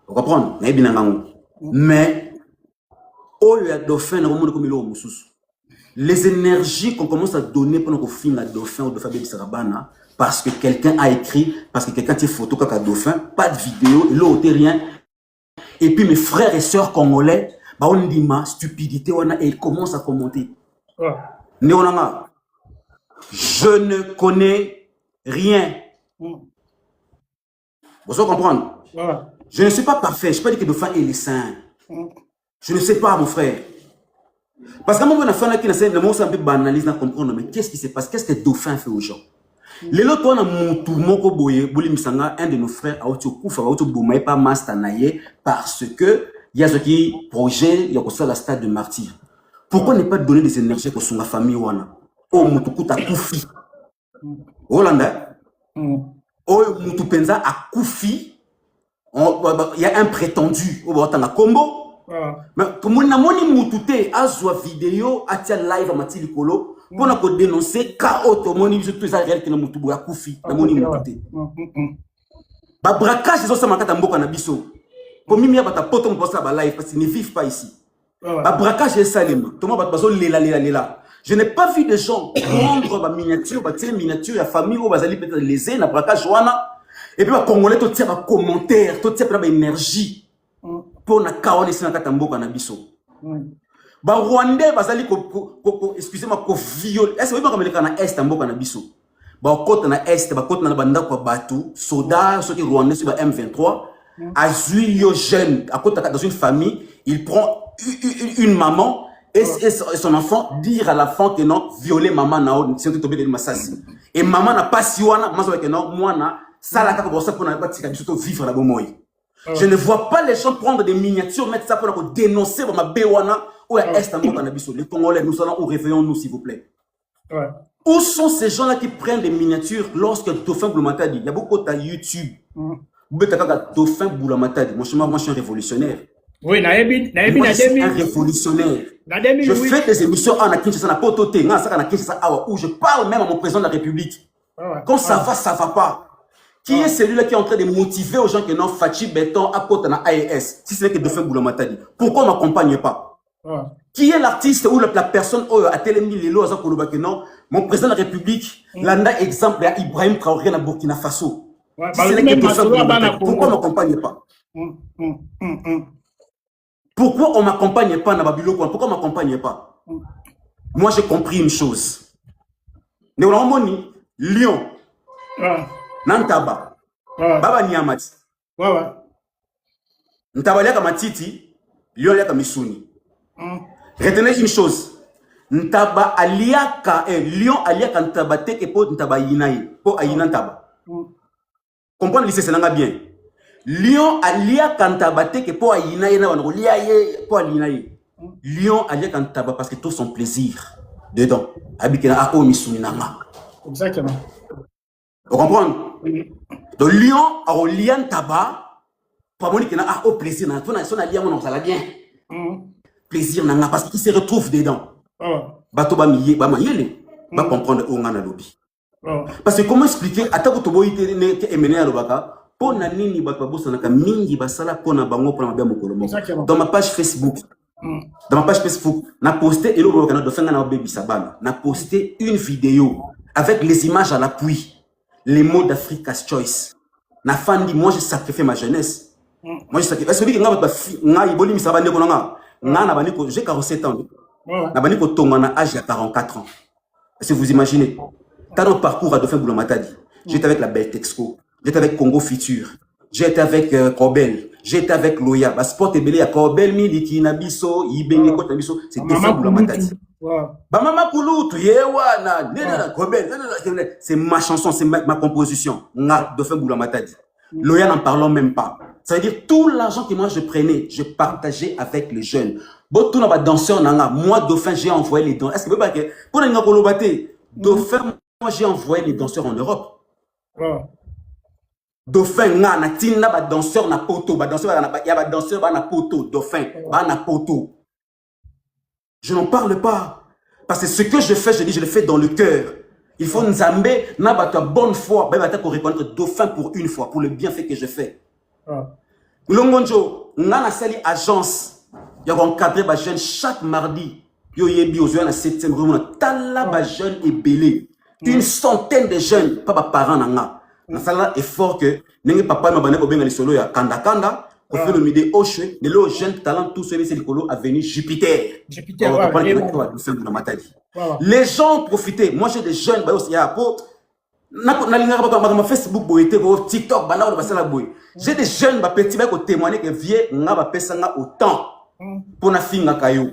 Vous comprenez? Mais, les énergies qu'on commence à donner pour nous finir à Dauphin ou Dauphin Baby Sarabana, parce que quelqu'un a écrit, parce que quelqu'un a fait photo comme Dauphin, pas de vidéo, l'autre rien. Et puis mes frères et sœurs congolais, bah on dit ma stupidité, et ils commencent à commenter. Je ne connais rien. Vous comprenez? Je ne suis pas parfait. Je ne sais pas dire que Dauphin est les saints. Je ne sais pas, mon frère. Parce qu'à un moment, le mot c'est un peu banalise à comprendre, mais qu'est-ce qui se passe? Qu'est-ce que Dauphin fait aux gens? Les autres, on a mon tout, mon koboye, un de nos frères, a été pas mastanaye, parce que il y a ce qui projet, il y a aussi la stade de martyr. Pourquoi ne pas donner des énergies pour son famille? Oh, mon tout a koufi. Hollanda. Oh, mon tout penza a koufi. Il y a un prétendu. Oh, on a combo. Mais comme on a moni moutouté, a zoa vidéo, a tia live à Mathieu Licolo, pour nous dénoncer, chaos, tout le monde, tout ça, réel que nous moutoubo a koufi, na moni moutouté. Ba braquage, c'est ça, makata mboka na biso. Pour mimi ya bata poto mposa ba live, parce qu'ils ne vivent pas ici. Ba braquage, c'est ça, les tout le monde va baso lela. Je n'ai pas vu de gens prendre ma miniature, miniature, la famille, ou bazali peut-être léser, na braquage, et puis ba congolais, tout tient ba commentaire, tout tient ba énergie. Pour na kaone ici na katamboka na biso. Ba Rwandais bazali excusez-moi ko viol. Est-ce que vous avez na est mboka na biso? Ba kota na est, ba kota na banda ko batu, soda, ceux qui Rwandais sur M23, azui yo jeune, à côté dans une famille, il prend une maman et son enfant dire à l'enfant que non, violer maman na c'est tombé de massasi. Et maman n'a pas si wana, maman que non, moi na sala ka ko ça pour na pas tika biso vivre la bomoy. Je ne vois pas les gens prendre des miniatures, mettre ça pour dénoncer ma béwana ou à Est les Congolais, nous allons où réveillons-nous, s'il vous plaît. Où sont ces gens-là qui prennent des miniatures lorsque Dauphin Boulamata dit? Il y a beaucoup de YouTube. Dauphin Boulamata dit. Moi, je suis un révolutionnaire. Oui, moi, je suis un révolutionnaire. Je fais des émissions en Kinshasa, où je parle même à mon président de la République. Quand ça va pas. Qui est celui-là qui est en train de motiver aux gens que non, Fachi Béton, à côté de l'AES, si ce n'est que Dauphin Boulamata dit? Pourquoi on ne m'accompagne pas? Qui est l'artiste ou la personne à Télémi Lelo, que non, mon président de la République, l'anda exemple à Ibrahim Traoré na Burkina Faso. Si ce n'est que Dauphin Boulamata dit, pourquoi on ne m'accompagne pas? Pourquoi on ne m'accompagne pas dans Babylone? Pourquoi on ne m'accompagne pas? Moi, j'ai compris une chose. Néolamoni, Lyon. Nantaba. Baba Niamati. Ntaba liaka matiti, Lyon liaka misuni. Retenez une chose. Ntaba aliaka, Lyon aliaka ntaba teke po ntaba yinaye. Po ayina ntaba. Comprendre lycée, c'est bien. Lyon aliaka ntaba teke po ayinaye na wana liaye po alinaye. Lyon aliaka ntaba parce que tout son plaisir dedans. Abikena a o misuni nanga. Exactement. Vous comprenez? Donc Lyon a lié tabac pour moi qui n'a au plaisir na son allié on ça la bien. Plaisir na parce qu'il se retrouve dedans. Bato ba miye ba mayele ba comprendre o ngana lobi. Parce que comment expliquer atako to boyite ne ke emene ya lobaka pour na nini bato bossa na ka mingi basala pour na bango pour na bien mokolo moko. Dans ma page Facebook na posté et le kana do fenga na baby sabana na posté une vidéo avec les images à l'appui. Les mots d'Africa's Choice. Na fandi, moi j'ai sacrifié ma jeunesse. Moi j'ai sacrifié. Est-ce que j'ai 47 ans. J'ai 44 ans. Est-ce que vous imaginez? Dans notre parcours à Dauphin Boulamata dit. J'étais avec la Belle Texco. J'étais avec Congo Futur. J'étais avec Kobel. J'étais avec Loya. Sport et Belé à Kobel, Miliki, Nabiso, Ibenge, Nabiso. C'est Dauphin Boulamata dit. C'est ma chanson, c'est ma composition. Dauphin Boulamata dit. Loya n'en parlons même pas. Ça veut dire tout l'argent que moi je prenais, je partageais avec les jeunes. Bon, tout le danseur, moi Dauphin, j'ai envoyé les dons. Est-ce que vous pouvez pour Dauphin, moi j'ai envoyé les danseurs en Europe. Dauphin, na tina ba danseur na poto, ba danseur ba danseur ba na poto, Dauphin, ba na poto. Je n'en parle pas parce que ce que je fais, je dis, je le fais dans le cœur. Il faut Nzambe na ba ta bonne foi, ba ta pour reconnaître Dauphin pour une fois, pour le bienfait que je fais. Longonjo, na sali agence, ya encadré ba jeune chaque mardi. Yo yebi aux na 7e rue, na tala ba jeune et belé. Une centaine de jeunes, pas ba parents nanga. Na sala effort que nengi papa ma bana ko benga lisolo ya kanda kanda, ko fait le midi oche, de lo jeune talent tout seul c'est l'écolo avenue Jupiter. Jupiter, les gens profitaient. Moi j'ai des jeunes ba aussi ya po na linga ba Facebook boyete ko TikTok bana ko basala boy. J'ai des jeunes ba petits ba ko témoigner que vieux nga ba pesa nga autant pour na finga kayo.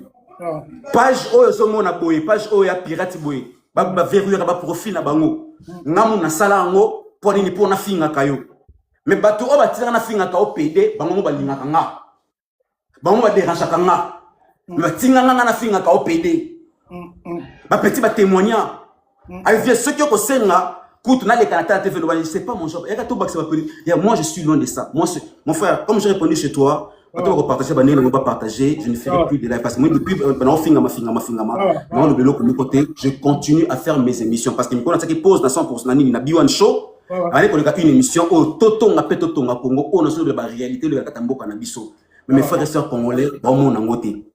Page oyo so mona boy, page oyo ya pirate boy. Ba verrouiller ba profil na bango. Ngamu na sala ngo pour ni pour na finga kayo. Mais bato o batira na finga ka o PD bango ba linga nga. Bango ba dérange ka nga. Mais tinga nga na finga ka o PD. Ba petit ba témoigner. Avec ceux qui ont senga coûte na les canata TV no c'est pas mon job. Et quand bac c'est pas moi je suis loin de ça. Moi mon frère comme j'ai répondu chez toi, quand on va partager ba ne pas partager, je ne ferai plus de live parce que moi depuis pendant finga moi le vélo comme côté, je continue à faire mes émissions parce que me connait ça qui pose dans 100% nani na Biwan show. Allez qu'on a une émission au Toto nga Toto nga Congo on a sur de la réalité de la Katamboka na biso. Mais mes frères et sœurs congolais ba mon ngoté.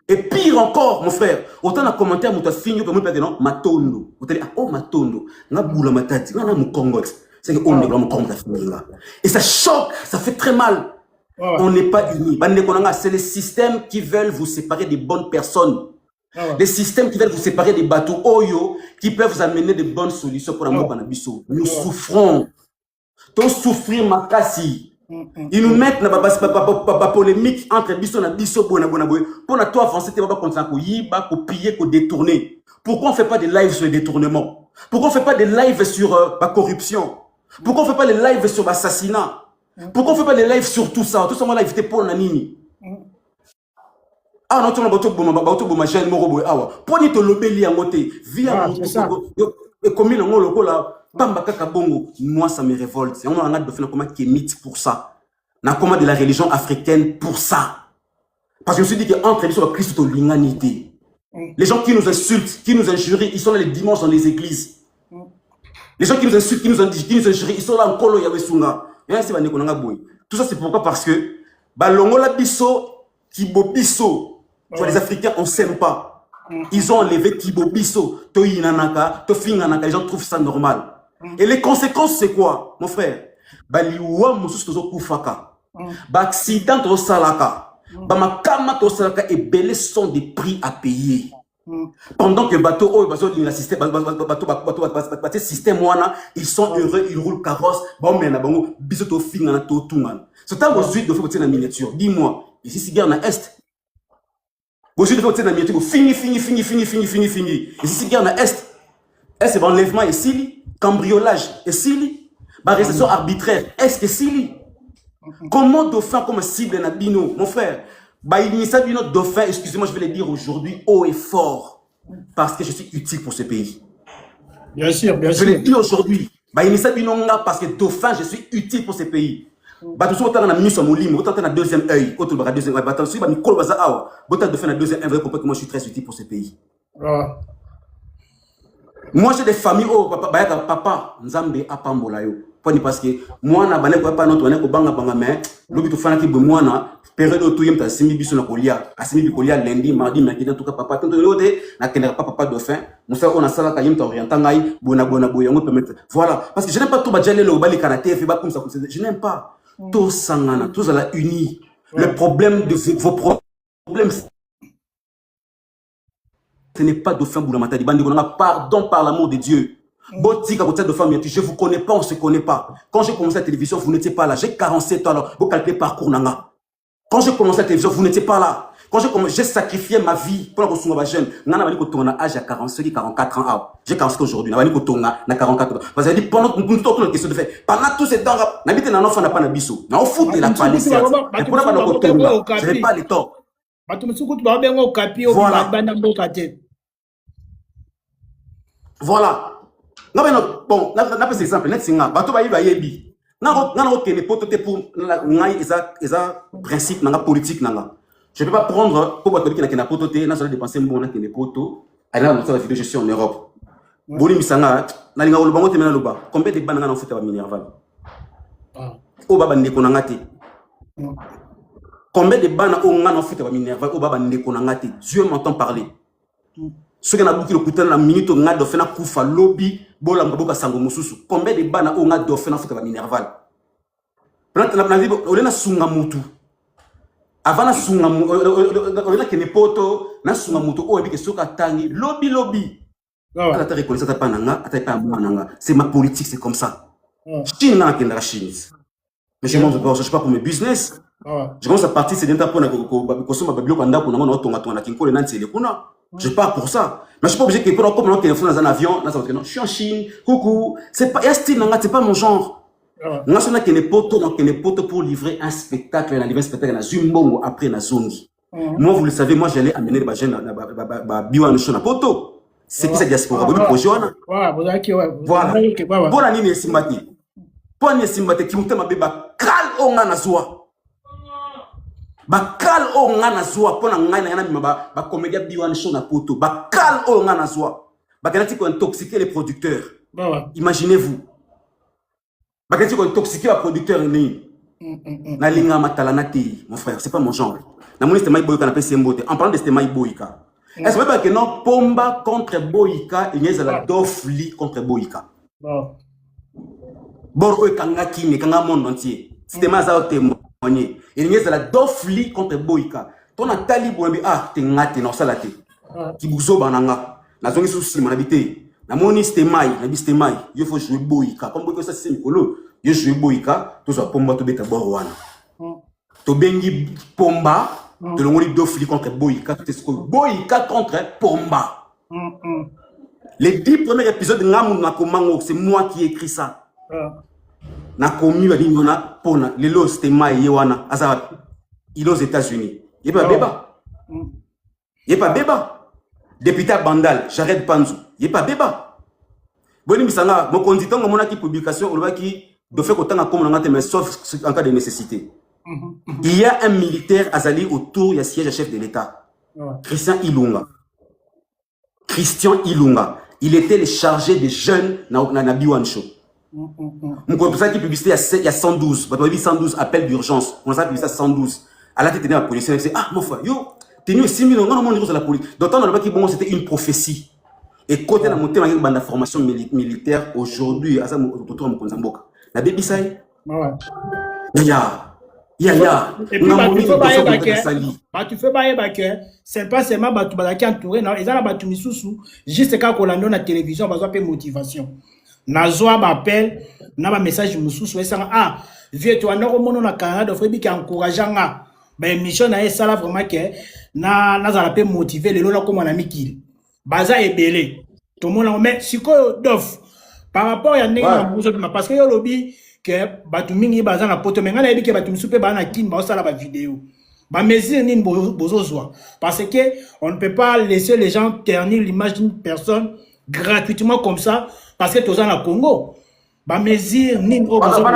Et pire encore, mon frère, autant de commentaires, mon fini, comme on non, Matondo. Vous allez, oh, Matondo, n'a boula matati, n'a mon Congo. C'est qu'on est vraiment comme ça. Et ça choque, ça fait très mal. On n'est pas unis. C'est les systèmes qui veulent vous séparer des bonnes personnes. Les systèmes qui veulent vous séparer des bateaux Oyo, qui peuvent vous amener de bonnes solutions pour la mort cannabis. Nous souffrons. Tous souffrir ma cassie. Ils nous mettent dans la polémique entre Bisso et Bisso. Pour toi avancer, tu vas pas continuer à copier, à détourner. Pourquoi on ne fait pas des lives sur les détournements? Pourquoi on ne fait pas des lives sur la corruption? Pourquoi on ne fait pas des lives sur l'assassinat? Pourquoi on ne fait pas des lives sur tout ça? Tout ça, on live pour Nanini. Ah non, tu n'as pas de jeune moro. Ah, pour ni te lobeli à moté. Via comme il a moi ça me révolte. On a de faire comment qui est mythe pour ça. Na comment de la religion africaine pour ça. Parce que je me suis dit que entre les sur Christ de l'humanité. Les gens qui nous insultent, qui nous injurient, ils sont là les dimanches dans les églises. Les gens qui nous insultent, qui nous injurient, ils sont là en Kolo Yawesunga. Tout ça c'est pourquoi parce que balongo la biso kibo biso. Les Africains on s'aime pas. Ils ont enlevé Kibo Bisso, Toyinanaka, Tofinganaka, les gens trouvent ça normal. Et les conséquences, c'est quoi, mon frère? Baliwa Moussous Tozo Koufaka, Accident Tozo Salaka, Bamakama Tozo Salaka et belé sont des prix à payer. Pendant que bateau, bateau, système, ils sont heureux, ils roulent carrosse, Bisso Tofingana Totungan. C'est un ensuite de faire une miniature. Dis-moi, ici, c'est guerre na Est. Vous avez fini. Et si guerre na Est, c'est enlèvement ici, cambriolage ici, arrestation arbitraire, est-ce que si comment Dauphin comme cible na bino, mon frère, Dauphin, excusez-moi, je vais le dire aujourd'hui haut et fort, parce que je suis utile pour ce pays. Bien sûr. Je le dis aujourd'hui, parce que Dauphin, je suis utile pour ce pays. Bato so tana na miso molimo, autant na deuxième œil, autant na deuxième œil, bato so ba mikolo baza awa, botan de faire na deuxième œil, vrai comprendre que moi je suis très utile pour ce pays. Moi j'ai des familles oh papa Nzambe apambola yo. Parce que moi na bane ko pa notre ne ko banga mais lobi to fana ki be moi na période to yemta simi biso na kolia, asimi bi kolia lundi, mardi, mercredi en tout cas papa tant de na kenera papa Dauphin, mon frère on a sala ka yemta orientant ngai bona boyango permettre. Voilà, parce que je n'aime pas tout ba djale lo bali kana TV ba comme ça, je n'aime pas. Tous sangana, tous à la unie. Le problème de vos problèmes, ce n'est pas Dauphin Boulamata Di Bandi. Pardon par l'amour de Dieu. Je vous connais pas, on se connaît pas. Quand j'ai commencé la télévision, vous n'étiez pas là. J'ai 47 ans, alors vous calculez parcours nanga. Quand j'ai commencé la télévision, vous n'étiez pas là. Quand j'ai sacrifié ma vie pour la construire ma jeune, on a âge à 44 ans. J'ai 47 aujourd'hui, on a 44 ans. Vous avez dit, pendant toute question de fait, pendant tous ces temps, n'habitez dans l'enfant n'a pas d'abissou. On fout de la palissade. Et pour la je n'ai pas les torts. Voilà. Voilà. Bon, on a un exemple. Bato ba yiba yebi. Nana kene poto te pour ngai eza principe nanga politique nanga. Je peux pas prendre pour bato qui na poto te na ça dépenser bon na kene poto. Allez dans la vidéo je suis en Europe. Boni misanga na linga olobango te mena loba. Combien de bananga na futa ba Minerval? O baba ndeko nanga te. Combien de banana au nga na futa ba Minerval o baba ndeko nanga te. Dieu m'entend parler. Ce qui a beaucoup de la minute on a d'offert kufa lobby bola mboka sango mususu. Combien de bana on a d'offert futa ba Minerval? Na vie on na sunga mutu. Avant na sunga on a kene poto na sunga mutu o ebike soka tangi lobby. Ah, c'est ma politique, c'est comme ça. Chine n'a qu'une Chine. Mais je ne cherche pas pour mes business. Je commence à partir, c'est d'un point je pars pour ça. Mais je suis pas obligé que pour comme téléphone dans un avion, je suis en Chine, coucou. C'est pas, c'est pas mon genre. Moi, je suis pour livrer un spectacle, livrer un spectacle, Zumbongo après na Zongi. Moi, vous le savez, moi, j'allais amener les gens à Biwan Shona Poto. C'est qui cette diaspora? Voilà. Bon année, les Simbati. Bon année, Simbati, qui m'a dit, kal onga na zoa. Bakal onga na zoa. Pour la comédie Biwan Shona Poto. Bakal onga na zoa. Bakanati ko intoxiquer les producteurs. Imaginez-vous. Bakanati ko intoxiquer les producteurs. Na linga matalanati, mon frère, c'est pas mon genre. Na mon estima iboyika na pesi mbote. En parlant de estima iboyika. Est-ce que non Pomba contre Boyika et n'y a la Dofli contre Boyika? Bon, Kangaki, mais Kanga monde entier. C'était ma zao témoigné. Et n'y a la Dofli contre Boyika. Ton a talibou, t'es ngate, non, ça la té. Qui bouzo bananga. La zone sous si mon habité. La moni stemai, la bistemai. Il faut jouer Boyika. Comme Boyika, ça c'est Mikolo. Il joue Boyika, tout ça Pomba, tout bêta Borwana. To bengi Pomba. De l'on Dofli contre Boyika, Boyika contre Pomba. Les 10 premiers épisodes de Nakomango, c'est moi qui ai écrit ça. Nakomi va dire Pona, les lots c'était Maï Yewana, Azara, il est aux États-Unis. Il n'y a pas béba. Il n'y a pas béba. Député Bandal, j'arrête Panzou. Il n'y a pas béba. Boni Misanga, mon conditant, mon aki publication, on va qui de fait qu'autant à comme mais sauf en cas de nécessité. Il y a un militaire Azali autour, il y a siège à chef de l'État. Christian Ilunga. Il était le chargé des jeunes dans Biwan Show. On comprend ça qui publicité il y a 112. 112 appels d'urgence. On a publicité à 112. À la tête de la police, on dit ah mon frère, yo, t'es venu 6 000 ans, on la police. D'autant dans le bas qui bon, c'était une prophétie. Et côté la montée dans la formation militaire aujourd'hui, à ça autour de Mkonzamboka. La baby sai. Et puis, tu fais bailler c'est pas seulement qui entouré, non, ils ont la misusu, juste quand on a la télévision, on a une motivation. Nazoa m'appelle, on a un message misusu, et ça, ah, vieux, tu as un homme au Canada, il qui encourageant, ben, mission na ça là vraiment que, na la paix motiver, les lola comme on a mis qu'il. Baza est belé. Tout le monde, mais, si quoi, d'off, par rapport à un parce que lobby, que Batumingi bazan la poto menga na ebi ke Batumi soupe ba na kin ba osala ba vidéo ba mesure ni bozozwa parce que on ne peut pas laisser les gens ternir l'image d'une personne gratuitement comme ça parce que tous en Congo ba mesure ni avant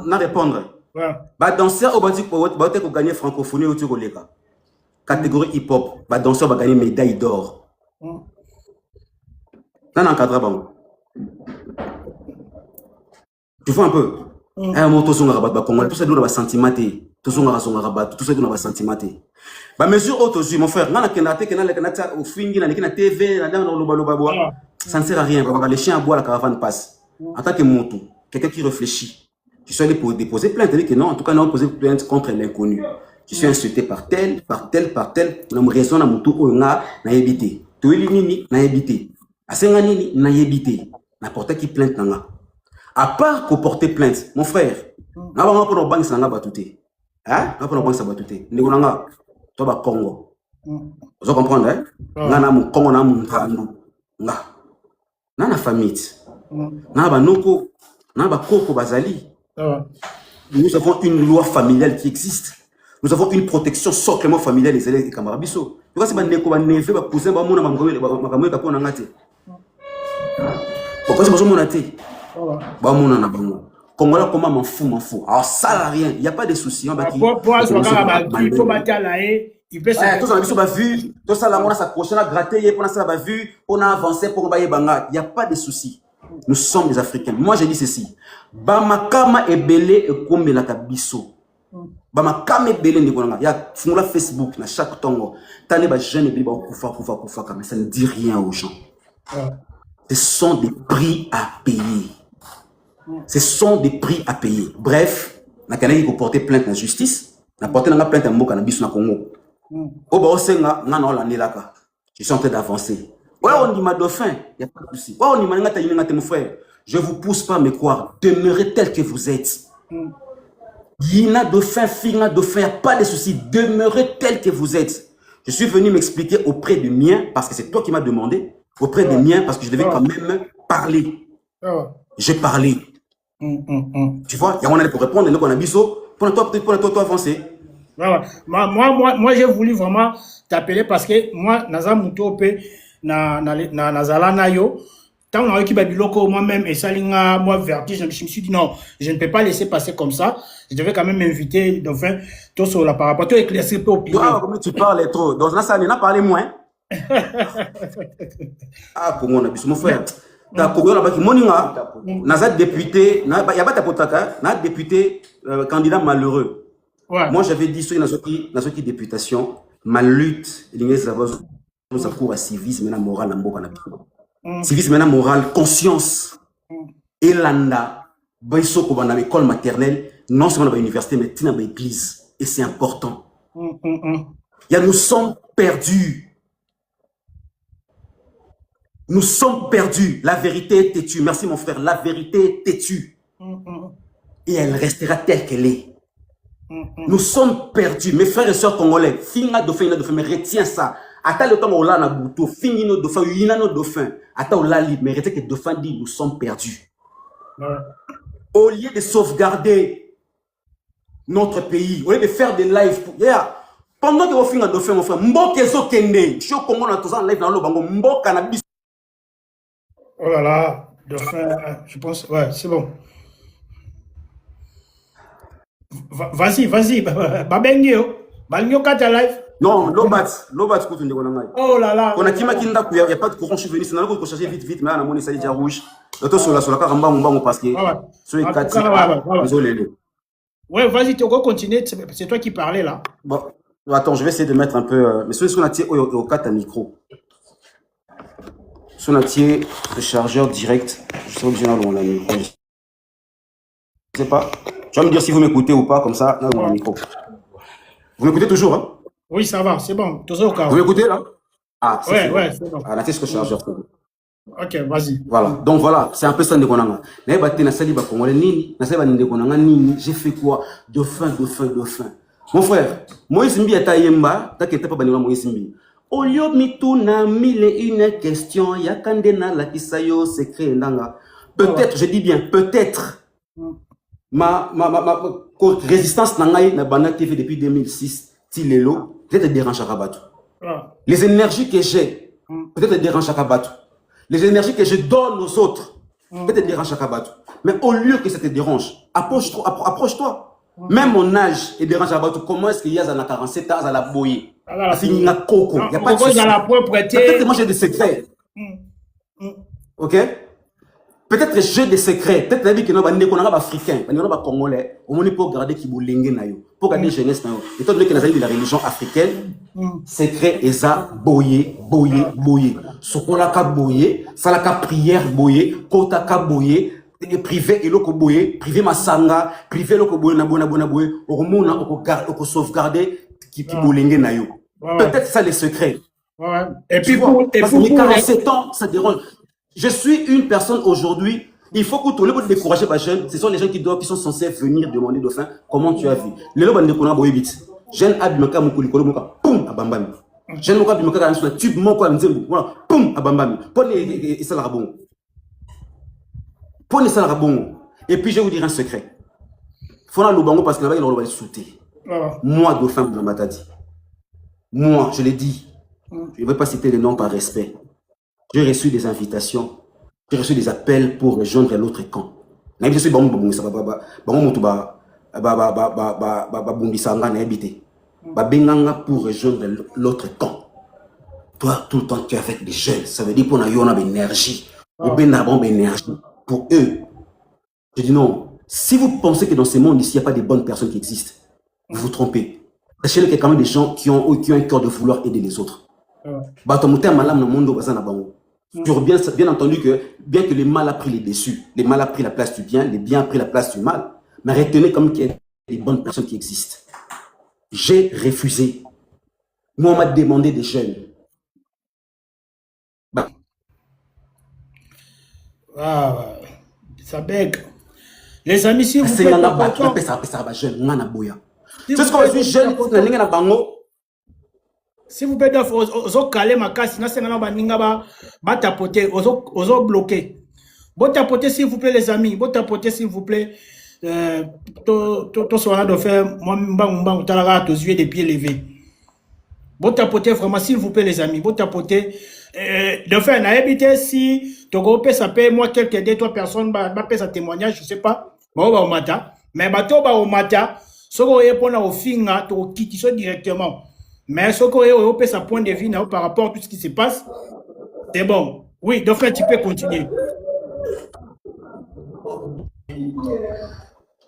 na répondre ba danseur au bandi pour gagner francophonie au Togoleka catégorie hip hop ba danseur va gagner médaille d'or nan encadre bango. Tu vois un peu. Un mot, tout ça, tout ça, nous avons sentimenté. Tout ça, nous avons sentimenté. Bah, mesure autre, mon frère, ça ne sert à rien. Les chiens à boire, la caravane passe. En tant que moto, quelqu'un qui réfléchit. Je suis allé pour déposer plainte. Que non, en tout cas, nous avons posé plainte contre l'inconnu. Je suis insulté par tel. On me raisonne à moto, on a évité. Tu es nini, n'a évité. À Senganini, n'a évité. N'importe qui plainte, n'a. À part pour porter plainte, mon frère, on va prendre une banque sans la batouté. Hein? On va prendre une banque sans batouté. Nous avons un Congo. Vous comprenez? Hein? Nous avons un Congo, nous avons un na famille. Na ba noko, na ba koko bazali. Nous avons une loi familiale qui existe. Nous avons une protection soclement familiale des élèves et camarabiso. Tu vois, c'est ba neko ba neve ba cousin ba mona ba ngomé ba kapo na ngati. Pourquoi c'est mon athée? Bah, mon anabongo. Congolais, comment m'en fous. Alors, ça, n'a rien. Il n'y a pas de soucis. Il peut se tout ça, vu, tout ça, là, on a s'accroché, on a gratté, on a ça, vu, on a avancé pour bailler banga. Il n'y a pas de soucis. Nous sommes des Africains. Moi, j'ai dit ceci. Bamakama et belé et comme la kabiso. Bamakama et belé ne connaît pas. Il y a sur Facebook, na chaque tongo. Tane ba jeune et belé ba koufa, mais ça ne dit rien aux gens. Ce sont des prix à payer. Ce sont des prix à payer. Bref, na kanaki ko porter plainte en justice, na porter na plainte en mboka na biso na Congo. O ba osenga nga na olandelaka. Je suis en train d'avancer. Ouais, on dit ma dauphin, il n'y a pas de souci. Ouais, on dit mon frère, je ne vous pousse pas à me croire. Demeurez tel que vous êtes. Yina dauphin, Fina dauphin, il n'y a pas de souci. Demeurez tel que vous êtes. Je suis venu m'expliquer auprès des miens, parce que c'est toi qui m'as demandé, auprès des miens, parce que je devais quand même parler. J'ai parlé. Tu vois, il y a un moment pour répondre, nous on a biso, pour toi avancer. Moi, j'ai voulu vraiment t'appeler parce que moi, Naza Moutope, Nazala Nayo, tant on a eu Babiloko moi-même et Salinga, moi, vertige, je me suis dit non, je ne peux pas laisser passer comme ça. Je devais quand même m'inviter, enfin, tout sur la par rapport, tout éclaircir pour opinion. Comment tu parles trop? Dans là, ça n'a parlé moins. Ah, pour mon avis, mon frère. Naza député, il n'y a pas de potaka, n'a député candidat malheureux. Ouais. Moi, j'avais dit, dans cette députation, ma lutte, nous avons un civisme moral, civisme moral, conscience. Et l'anda, dans l'école maternelle, non seulement dans l'université, mais dans l'église. Et c'est important. Nous sommes perdus. Nous sommes perdus. La vérité est têtue. Merci, mon frère. La vérité est têtue. Et elle restera telle qu'elle est. Nous sommes perdus. Mes frères et sœurs congolais, finga dauphin, mais retiens ça. Attends le temps où on a bouton, fingi nos dauphins, yina nos dauphins. Attends, on l'a libre, mais retiens que le dauphin dit, nous sommes perdus. Au lieu de sauvegarder notre pays, au lieu de faire des lives, pendant que vous finissez dauphin, mon frère, mboke zo kende, je suis au Congo, on a tous en live dans le bango, mboke cannabis. Oh là là, dauphin, je pense, ouais, c'est bon. Vas-y, Babengio, Balnio Kata live. Non, Lobat, écoute, oh là là. On a qui m'a dit, il n'y a pas de courant, je suis venu, sinon on a chercher vite, mais on a mon essai déjà rouge. L'autre sur la caramba, parce que sur les 4, désolé. Ouais, vas-y, tu vas continuer, c'est toi qui parlais là. Bon, attends, je vais essayer de mettre un peu, mais sur ce qu'on a tiré au 4 micro. Sur on a tiré le chargeur direct, je sais obligé d'avoir le micro. Je sais pas. Tu vas me dire si vous m'écoutez ou pas, comme ça, là, on a le micro. Vous m'écoutez toujours, hein? Oui, ça va, c'est bon. Vous m'écoutez, là? Ah, c'est bon. Ah, là, c'est ce que le chargeur. Ok, vas-y. Voilà, donc voilà, c'est un peu ça, Ndekonanga. J'ai fait quoi? Dauphin. Mon frère, Moïse Mbi est à Yemba, t'inquiète pas, Moïse Mbi. Au lieu mituna mille et une questions, yakandena la kisayo secret ndanga. Peut-être, je dis bien, peut-être, ma résistance nangaï na Bana TV depuis 2006, Tilelo, peut-être dérange à Rabatou. Les énergies que j'ai, peut-être dérange à Rabatou. Les énergies que je donne aux autres, peut-être dérange à Rabatou. Mais au lieu que ça te dérange, approche-toi. Même mon âge est dérange à Rabatou. Comment est-ce qu'il y a 47 ans à la boyer? Il n'y a pas de souci. Peut-être que moi j'ai des secrets. Ok? Peut-être j'ai des secrets. Peut-être que nous sommes africains, nous sommes congolais. On peut regarder qui vous lingue pour garder jeunesse. Étant donné que nous avons de la religion africaine, secret est ça, boyer. Sokolaka boyer, salaka prière boyer, kotaka boyer, privé et loko boyer, privé masanga, privé loko boyer na bona boyer, au monde on sauvegarder qui vous lingue nayo. Peut-être ça les secrets. Et puis pour 47 ans, ça dérange. Je suis une personne aujourd'hui, il faut que tout le monde décourage les jeunes. Ce sont les gens qui sont censés venir demander dauphin comment tu as vu. Les gens qui ont dit vite. Jeune Abimaka Moukouli Kolomoka, poum, à Bambami. Jeune Moka Abimaka, un tube Moko à Nzembo, voilà, poum, à Bambami. Prenez ça la bon. Prenez ça la bon. Et puis je vais vous dire un secret. Faut la Lobango parce que là-bas, il va sauter. Moi, dauphin, vous m'a dit. Moi, je l'ai dit. Je ne vais pas citer les noms par respect. J'ai reçu des invitations J'ai reçu des appels pour rejoindre l'autre camp. Je suis pour rejoindre l'autre camp. Toi, tout le temps, tu es avec des jeunes. Ça veut dire qu'on a une énergie. On a une énergie pour eux. Je dis non. Si vous pensez que dans ce monde ici, il n'y a pas de bonnes personnes qui existent, vous vous trompez. Sachez qu'il y a quand même des gens qui ont un cœur de vouloir aider les autres. Bien entendu que, bien que le mal a pris les dessus, le mal a pris la place du bien, le bien a pris la place du mal, mais retenez comme qu'il y a des bonnes personnes qui existent. J'ai refusé. Moi, on m'a demandé des jeunes. Ça bègue. Les amis, si vous faites s'il vous plaît, ozo calé ma casse, na senga na baninga ba tapoter, ozo bloquer. Bon tapoter s'il vous plaît les amis, bon tapoter s'il vous plaît. To soir de faire moi mbang talaga aux yeux des pieds levés. Bon tapoter vraiment s'il vous plaît les amis, bon tapoter de faire na habité si Togo peut ça paye moi quelques deux trois personnes ba paye sa témoignage, je sais pas. Ba au mata, mais bato ba au mata, soko yepona au finga to kiti so directement. Mais ce qu'on a sa point de vue par rapport à tout ce qui se passe, c'est bon. Oui, donc tu peux continuer.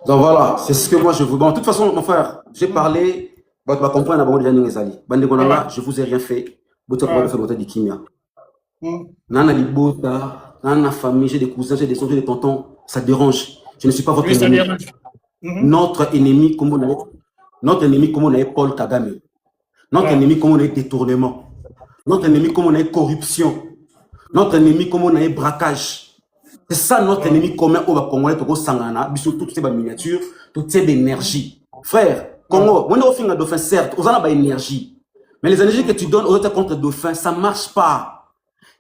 Donc voilà, c'est ce que moi je veux. Bon, de toute façon, mon frère, j'ai parlé, tu vas comprendre avant de je vous ai rien fait. Nana Libota, Nana famille, j'ai des cousins, j'ai des oncles, j'ai des tontons, ça dérange. Je ne suis pas votre ennemi. Notre ennemi, comme on a Paul Kagame. Notre ennemi, comme on a détournement. Notre ennemi, comme on a corruption. Notre ennemi, comme on a braquage. C'est ça notre ennemi commun au Congolais, au Sangana, toutes ces miniatures, toutes ces énergies. Frère, Congo, on a offert un dauphin, certes, on a une énergie. Mais les énergies que tu donnes aux autres contre le dauphin, ça ne marche pas.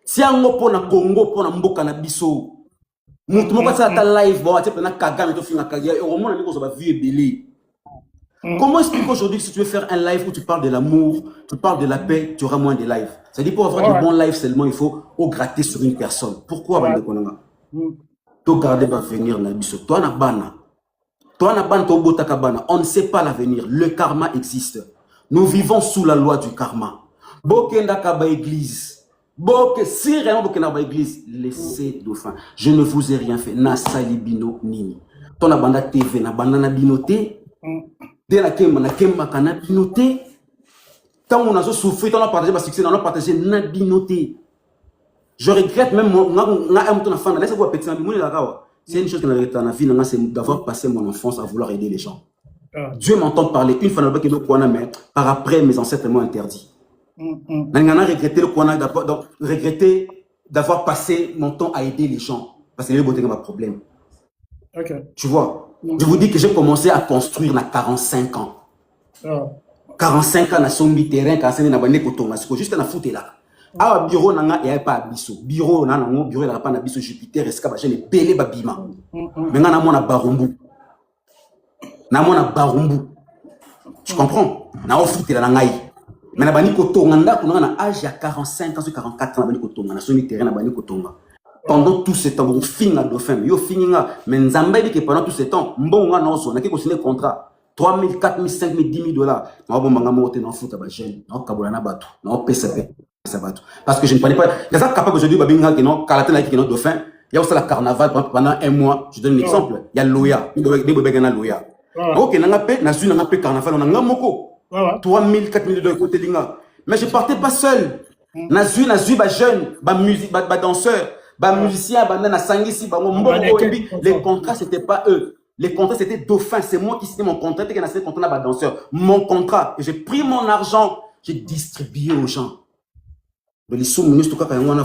Tiens, on pour le Congo, pour le Mboka na biso. Comment ça ta live, bon, tu peux Kagame, tu fais un Kagame, et au moins, on va vivre belé. Comment expliquer aujourd'hui que si tu veux faire un live où tu parles de l'amour, tu parles de la paix, tu auras moins de lives? C'est-à-dire pour avoir de bons lives seulement, il faut gratter sur une personne. Pourquoi Bande Konanga? Tu garder l'avenir na biso. Toi na bana. Toi na bana to botaka bana. On ne sait pas l'avenir. Le karma existe. Nous vivons sous la loi du karma. Bokenda kaba église. Si rien bokenda ba église, laissez dauphin. Je ne vous ai rien fait. Na salibino nini. Toi na banda TV na banda na binoté. Dès la kemba na kemba kana binoté. Tant on a souffert, on a partagé ma succès, on a partagé na binoté. Je regrette même c'est une chose que je regrette dans la vie, c'est d'avoir passé mon enfance à vouloir aider les gens. Dieu m'entend parler une fois mais par après mes ancêtres m'ont interdit. Regretter d'avoir passé mon temps à aider les gens parce que c'est le problème. Tu vois, je vous dis que j'ai commencé à construire à 45 ans. 45 ans, sur le terrain, juste à foutre là. Ah, bureau nanga et pas biso. Bureau nanga bureau la pas na biso Jupiter escaba j'ai les belé babima. Mais na mona barumbu. Na mona barumbu. Tu comprends? Na ofuti la ngai. Mais na bani kotonga ndako na âge à 45 ans sur 44 ans bani kotonga na soni terrain na bani kotonga. Pendant tout ce temps, on finit dauphin. Yo fininga mais nzamba dit que pendant tout ce temps, mbonga na oso na ki ko signer contrat 3 000, 4 000, 5 000, 10 000 $. Na bon manga monter na foot ba jeune. Na kabola na bato. Na PCP. Parce que je ne connais pas. Il y a ça capable aujourd'hui, Babinga qui non, Kalatana qui non dauphin. Il y a aussi la carnaval pendant un mois. Je donne un exemple. Il y a Loya. Il y a Loya. Ok, on a fait carnaval. On a moko. 3 000, 4 000 $. Côté d'Inga. Mais je ne partais pas seul. Nazu, ba jeune, ba musique, ba danseur, ba musicien, ba nana sangisi, ba mbo. Les contrats, c'était pas eux. Les contrats, c'était dauphin. C'est moi qui signais mon contrat. C'était un contrat, ba danseur. Mon contrat. Et j'ai pris mon argent. J'ai distribué aux gens. Mais les sous ministres tout cas vraiment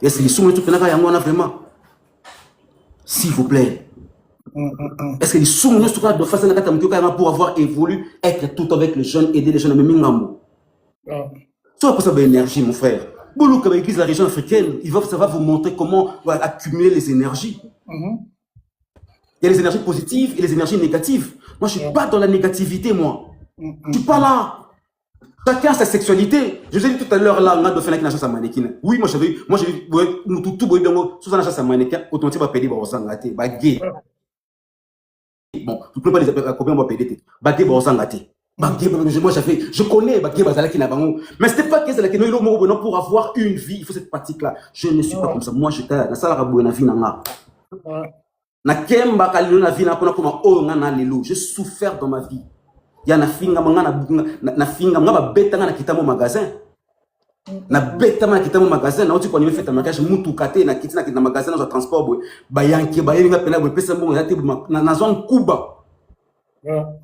est-ce que les sous ministres tout cas vraiment s'il vous plaît est-ce que les sous ministres tout cas de façon pour avoir évolué être tout avec les jeunes aider les jeunes même ngambo ça pour ça énergie mon frère boulou comme l'église de la région africaine ça va vous montrer comment accumuler les énergies. Il y a les énergies positives et les énergies négatives. Moi je suis pas dans la négativité moi. Je suis pas là. Chacun a sa sexualité. Je vous ai dit tout à l'heure, là, on a dauphin qui n'a pas sa mannequin. Oui, moi, j'ai vu, nous, tout, sous un sa mannequin, automatiquement, va payer, va gay. Bon, tu ne peux pas les appeler, combien on va payer, va gay, moi, je connais, mais c'était pas qu'est-ce que pour avoir une vie, il faut cette pratique-là. Je ne suis pas comme ça. Moi, je suis dans la salle de la vie. J'ai souffert dans ma vie. Il y a na finga beta na kita mo magasin na beta na kita mo magasin na oti ko ni fait maquillage mutu kate na kitina na magasin na transport boy ba yanke ba yenga pena boy pesa mo yate na zone Cuba.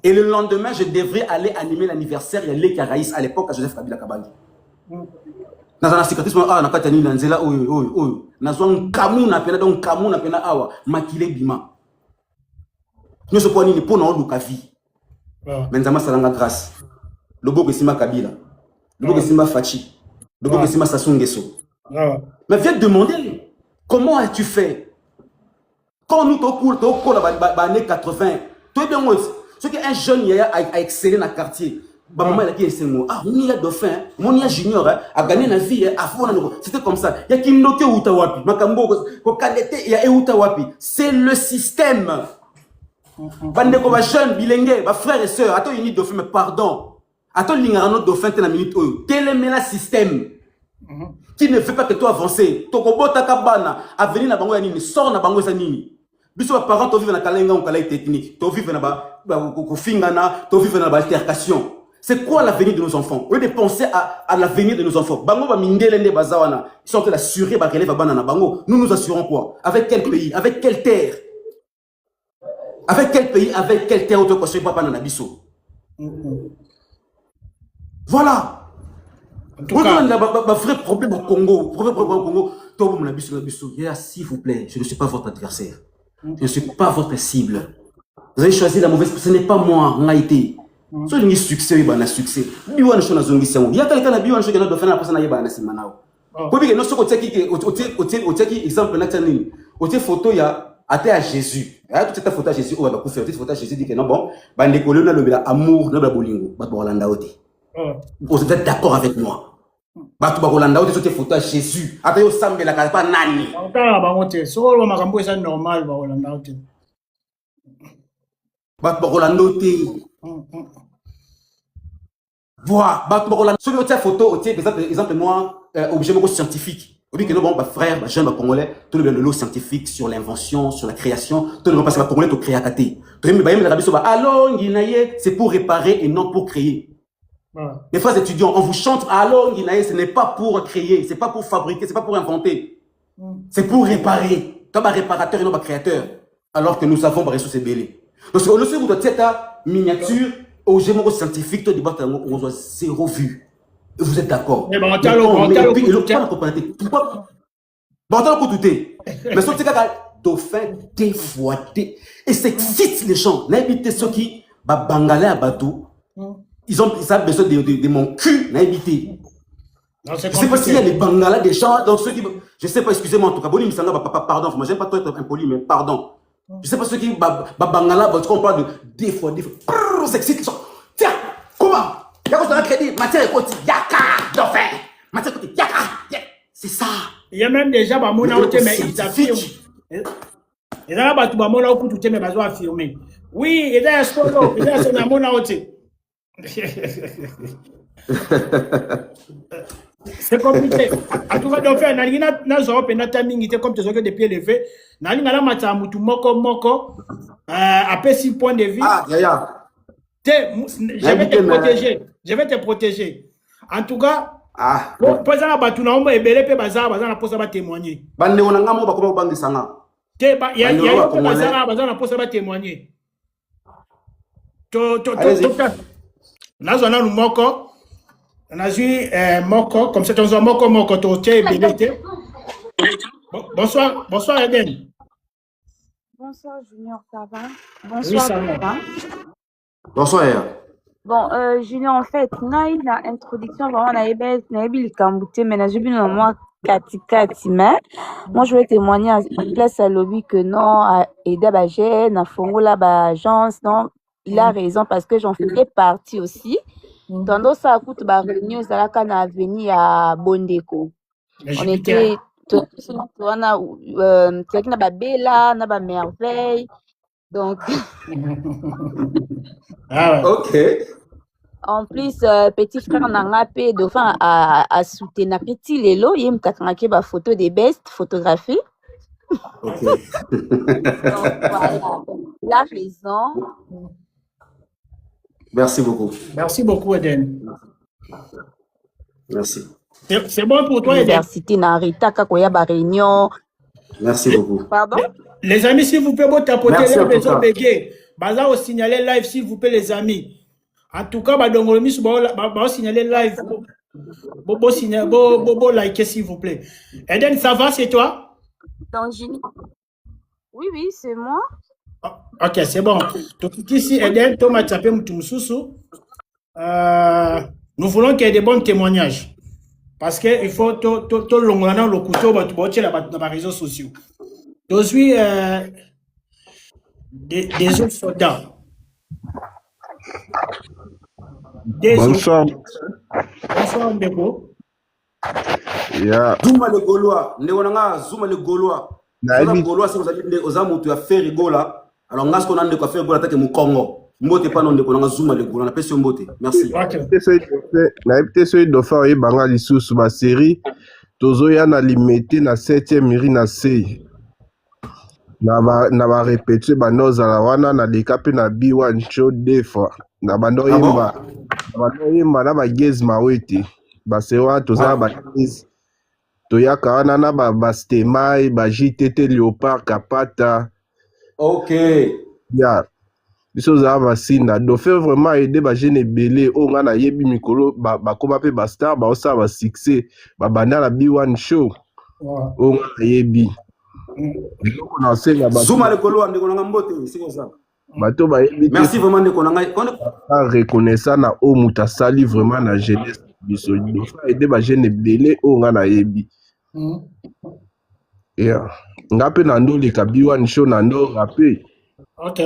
Et le lendemain je devrais aller animer l'anniversaire ya Les Caraïs à l'époque à Joseph Kabila Kabali. Na zona cicatrice na kata ni na nzela oyo na zone kamu na pena donc kamu na pena awa makile bima. Nous se poni ni pour na oluka vie. Mais Nzama salanga grâce. Le beau que Sima Kabila. Le beau que Sima Fachi. Le beau que Sima Sassou Nguesso. Mais viens te demander, comment as-tu fait? Quand nous t'au cours années 80, toi bien moi, ce qu'un jeune a excellé dans le quartier. Maman il a dit c'est moi. Ah, on y a dauphin, on y a junior, a gagné la vie, c'était comme ça. Il y a qui noté Utawapi, Makambo, il y a Utawapi. C'est le système. Bande comme jeune bilingue, frères et sœurs, attends une dauphin, mais pardon. Attends l'ingénieur dauphin t'es la minute où quel est le système qui ne fait pas que toi avancer. Tokobo takabana à venir na bango ya nini, sort na bango za nini. Biso ba parents to vivre na kalenga ou kalai technique, to vivre na ba ko fingana, to vivre na ba altercation. C'est quoi l'avenir de nos enfants? Au lieu de penser à l'avenir de nos enfants, bango ba mindele nde bazawana, ils sont assurés ba relève bana na bango. Nous assurons quoi? Avec quel pays? Avec quelle terre? Avec quel pays, avec quelle terre autre construit papa Nanabiso? Voilà. On a un vrai problème au Congo. S'il vous plaît, je ne suis pas votre adversaire. Je ne suis pas votre cible. Vous avez choisi la mauvaise personne. Ce n'est pas moi, en Haïti. Si vous avez succès, vous avez succès. Il y a quelqu'un qui a fait la personne qui a fait la photo, il y a à Jésus. Toute cette photo à Jésus, on va faire toute photo à Jésus dit que non bon, bande colonne le amour na bolingo, ba Rolanda oti. Vous êtes d'accord avec moi? Ba Rolanda oti cette photo à Jésus. Ata yo sambela ka pa nani. Ata ba ngote, so lo makambo esa normal ba Rolanda oti. Ba Rolanda oti. Voilà, ba Rolanda. Sur cette photo oti exemple moi objet scientifique. Oui, que nous, bon, frère, jeune, congolais, tout le lot scientifique sur l'invention, sur la création, tout le monde passe par congolais, tout créer à côté. Alors, c'est pour réparer et non pour créer. Les frères étudiants, on vous chante, alors, ce n'est pas pour créer, c'est pas pour fabriquer, c'est pas pour inventer. C'est pour réparer. Toi, réparateur et non créateur. Alors que nous savons, ressources belé. Donc, on le sait, vous doit être miniature, au gémeaux scientifique, tout débat, on doit zéro vue. Vous êtes d'accord? Mais mais dauphin dévoité et ça excite les gens. N'habitez ceux qui bangalais à bateau, ils ont besoin de mon cul. N'habitez. Je sais pas s'il y a des bangalas des gens donc ceux qui je sais pas, excusez-moi en tout cas Boni Misanga pardon, moi j'aime pas trop être impoli mais pardon. Je sais pas ceux qui bangala on parle de dévoité. Ça excite les gens. Tiens, comment? C'est ça. Il y a même déjà Bamona Ote, mais ils affirment. Et là, Bamona Ote, mais ils affirment. Oui, il y a un sport, il y a un Bamona Ote. C'est compliqué. En tout cas, donc, on a un timing comme tes des pieds levés. On a un matamutu moko. Après 6 points de vie. Ah, d'ailleurs. Je vais te protéger. Je vais te protéger. En tout cas, pour ça, tu n'as pas ébélé, tu n'as pas témoigner. Il y a témoigner. Moko, comme c'est un moko, bonsoir Eden. Bonsoir Junior, ça va? Bonsoir, ça va? Bonsoir. Bon, Junior, en fait, on a une introduction vraiment, on a eu le Kambouté, mais j'ai vu moi moi je voulais témoigner à place à lobby que non, à Eda Bagé, à Fongola, agence, non, il a raison parce que j'en faisais partie aussi. Tando ça coûte ba réunion ezalaka na avenue ya Bondeko. On était wana tozalaki na babela na bamerveille donc Ok. en plus petit frère nanga mpe dauphin asoutenaki ti lelo ye moto akangaki bafoto de best photographie. Ok. Donc voilà, la raison. Merci beaucoup. Merci beaucoup, Eden. Merci. C'est bon pour toi, Eden? Université Narita, Kakoya Réunion. Merci beaucoup. Pardon? Les amis, s'il vous plaît, vous tapotez Merci les maisons béguées. Baza au signaler live, s'il vous plaît, les amis. En tout cas, badongolomi va signaler live. Bobo liker, s'il vous plaît. Eden, ça va, c'est toi? Oui, oui, c'est moi. Ok, c'est bon. Donc ici, Eden, Thomas Tchapé Moutoumsousou. Nous voulons qu'il y ait des bons témoignages. Parce qu'il faut tout l'ongolana le couteau dans les réseaux sociaux. Je suis des autres soldats. Bonsoir. Bonsoir, Mbeko. Yeah. Zuma le Gaulois. Zuma le Gaulois. Zuma le Gaulois, si vous avez dit aux amours, tu as fait rigola. Alors, on a ce qu'on a de quoi faire rigola, t'as que mon Congo. Mbote pas non de qu'on a Zuma le Gaulois. On appelle ça Mbote. Merci. Na epte so dauphin e banga lisusu ba série tozo ya na limité na 7e miri na sei. Na ba répéter ba nozala wana na leka pe na B1 show defa. Na bando yimba. Bando yimba na ba gez mawete. Ba sewa toza ba gez. Toyaka wana na ba stemai ba JTT Léopard Kapata. Ok. Ya. Biso za basinda dauphin vraiment aider ba jeune belé o nga na yebi mikolo ba koma pe ba star ba osa ba succès ba banda la B1 show. O nga na yebi. Donc on enseigne ba Zuma le Gaulois ndeko na Mbote, c'est comme ça. Bato ba yebi. Merci vraiment ndeko na reconnaissant na o muta sali vraiment na jeunesse biso dauphin aider ba jeune belé o nga na yebi. Yeah. Nga pe na ndo le ka B1 show na ndo rapé. OK.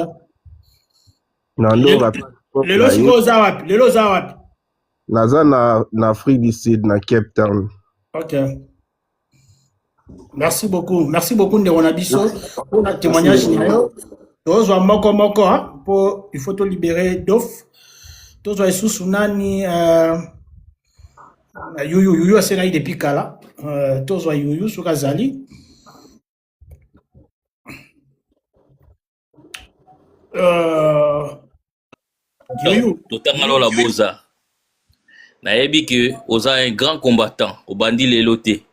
Lelo siko za wapi? Naza na Afrique du Sud, na Cape Town. Ok. Merci beaucoup ndeko na biso pour le témoignage nayo. Tozwa moko pour il faut te libérer Dof. Tozwa isusu nani yuyu asena depuis kala. Tozwa yuyu suka zali. Totanga la boza. Naebi que oza un grand combattant au bandit leloté.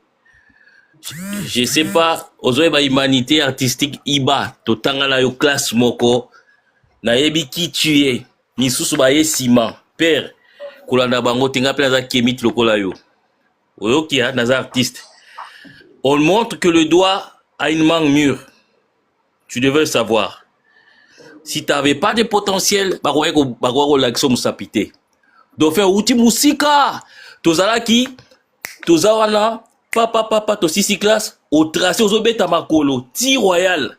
Je sais pas, ozo ba humanité artistique iba totanga la yo classe moko. Naebi qui tu es. Ni susu ba ciment. Père, kolanda bango tenga pe za kemit lokola yo. Oyo ki a naza artiste. On montre que le doigt a une main mûre. Tu devais le savoir. Si tu n'avais pas de potentiel, bagwako l'action musapité. Dauphin outi musika, tozalaki, tozawana, papa, to sisi classe, au tracé aux obeta makolo, ti royal.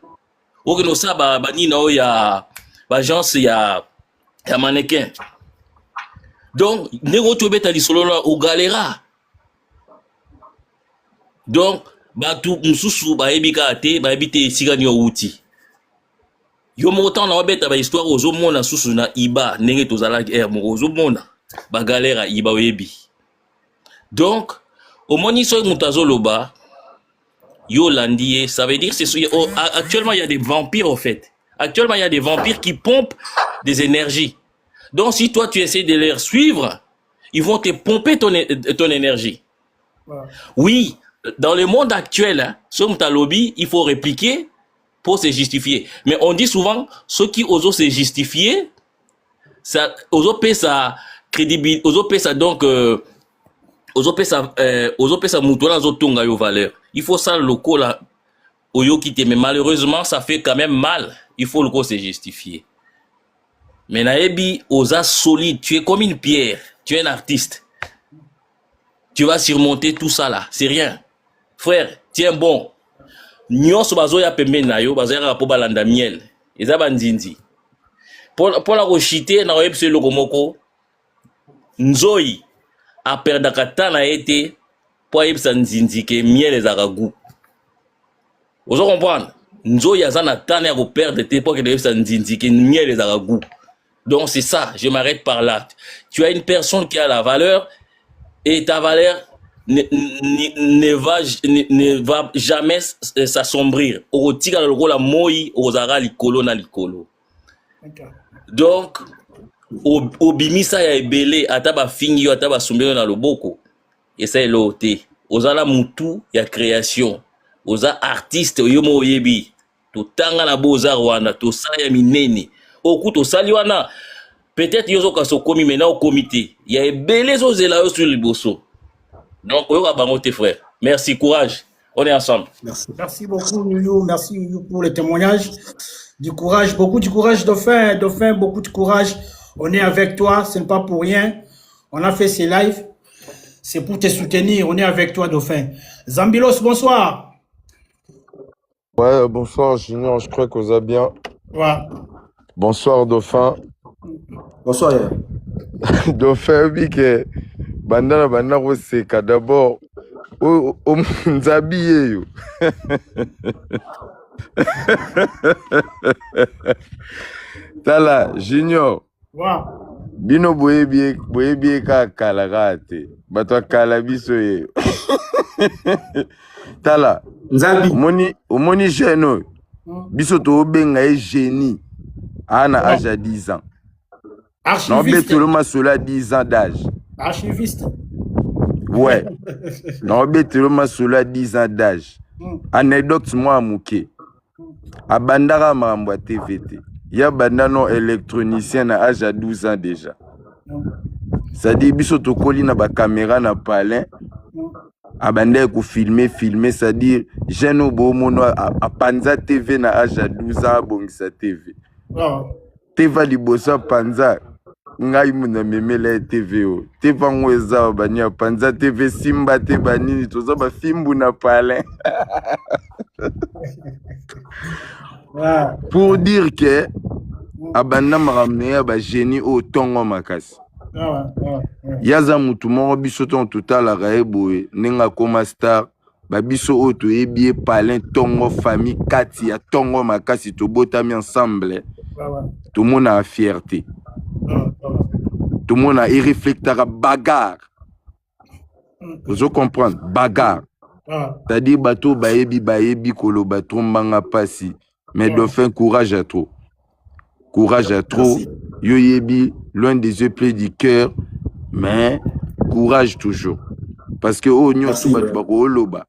Ok, no sa bani na ya agence ya mannequin. Donc, nego tu obeta lisolo au galera. Donc, batu mususu ba ebika ate, ba ebite sigani outi. Yo montant na obeta ba histoire ozo mona susu na iba ndenge tozala mo ozo mona ba galère iba oyebi. Donc au moni so mutazo loba yo landie, ça veut dire c'est actuellement il y a des vampires en fait. Actuellement il y a des vampires qui pompent des énergies. Donc si toi tu essaies de les suivre, ils vont te pomper ton énergie. Oui, dans le monde actuel, hein, sur lobby, il faut répliquer pour se justifier. Mais on dit souvent, ceux qui osent se justifier, ça, osent payer sa crédibilité, osent payer ça donc, osent payer sa moutouna, osent tonga yo valeur. Il faut ça le loco là, oyo quitter. Mais malheureusement, ça fait quand même mal. Il faut le loco se justifier. Mais naebi, osa solide, tu es comme une pierre. Tu es un artiste. Tu vas surmonter tout ça là. C'est rien. Frère, tiens bon. Nyonso bazo ya pembe na yo bazo ya po balanda miel eza banzinzi pour la rochiter na oyebse lokomoko nzoi aperdaka ta na ye te mpo ayebisa nzinzi ke miel ezalaka goût. Ozo comprendre? Nzoi aza na tane ya koperdre te mpo akende yebisa nzinzi ke miel ezalaka goût. Donc c'est ça, je m'arrête par là. Tu as une personne qui a la valeur et ta valeur ne va jamais s'assombrir. Otika le rôle à moi, ozara likolo na likolo. Donc obimisa ya ebele ata ba fingi ata ba sombelo na loboko. Et ça est l'OT. Ozala mutu ya création. Oza artiste yomo oyebi. To tanga na boza Rwanda, to sala ya minene. Oku to sali wana. Peut-être yozo kaso komi maintenant au comité. Il y a ebele zo zela yo sur liboso. Donc oyo bango tes frères. Merci, courage. On est ensemble. Merci. Merci beaucoup Youyou, merci Youyou pour le témoignage. Du courage, beaucoup de courage Dauphin, Dauphin, beaucoup de courage. On est avec toi, ce n'est pas pour rien. On a fait ces lives. C'est pour te soutenir. On est avec toi, Dauphin. Zambilos, bonsoir. Ouais, bonsoir, Junior. Je crois qu'on a bien. Ouais. Bonsoir, Dauphin. Bonsoir. Dauphin, oui, que Bandana Bandana, c'est que d'abord, au Nzabi, yo. Tala, Junior. Ouais. Bino boyebi ka kalagate. Bato kalabiso ye. Tala. Nzabi. Omoni jeune. Biso to benga e génie. Ana âge à 10 ans. Archiviste. Non, mais tout le 10 ans d'âge. Archiviste. Ouais. Non, mais tout le 10 ans d'âge. Anecdote moi mouké. Abandara mamba TVT. Il y a bandano électronicien à âge à 12 ans déjà. Ça dit biso to koli na ba caméra na palin. Abandé ko filmer, ça dit jeune bomono a Panza TV na âge à 12 ans bongisa TV. TV libosa Panza ngai muna memela TV o. TV ngweza banya Panza TV Simba te banini toza ba fimbu na palin. Pour dire que abanda maramne ba génie au tongo makasi. Yaza mutu moko biso ton total raeboe nenga koma star ba biso o to ebie palin tongo famille kati ya tongo makasi to botami ensemble. Tout le monde a fierté. Tout le monde a réflectera bagarre. Vous comprenez? Bagarre. C'est-à-dire bateau baebi kolo bateau mbanga pasi. Mais Dauphin, courage à trop. Courage à trop. Yo yebi, loin des yeux pleins du cœur. Mais courage toujours. Parce que oh nyosu bateau bako oloba.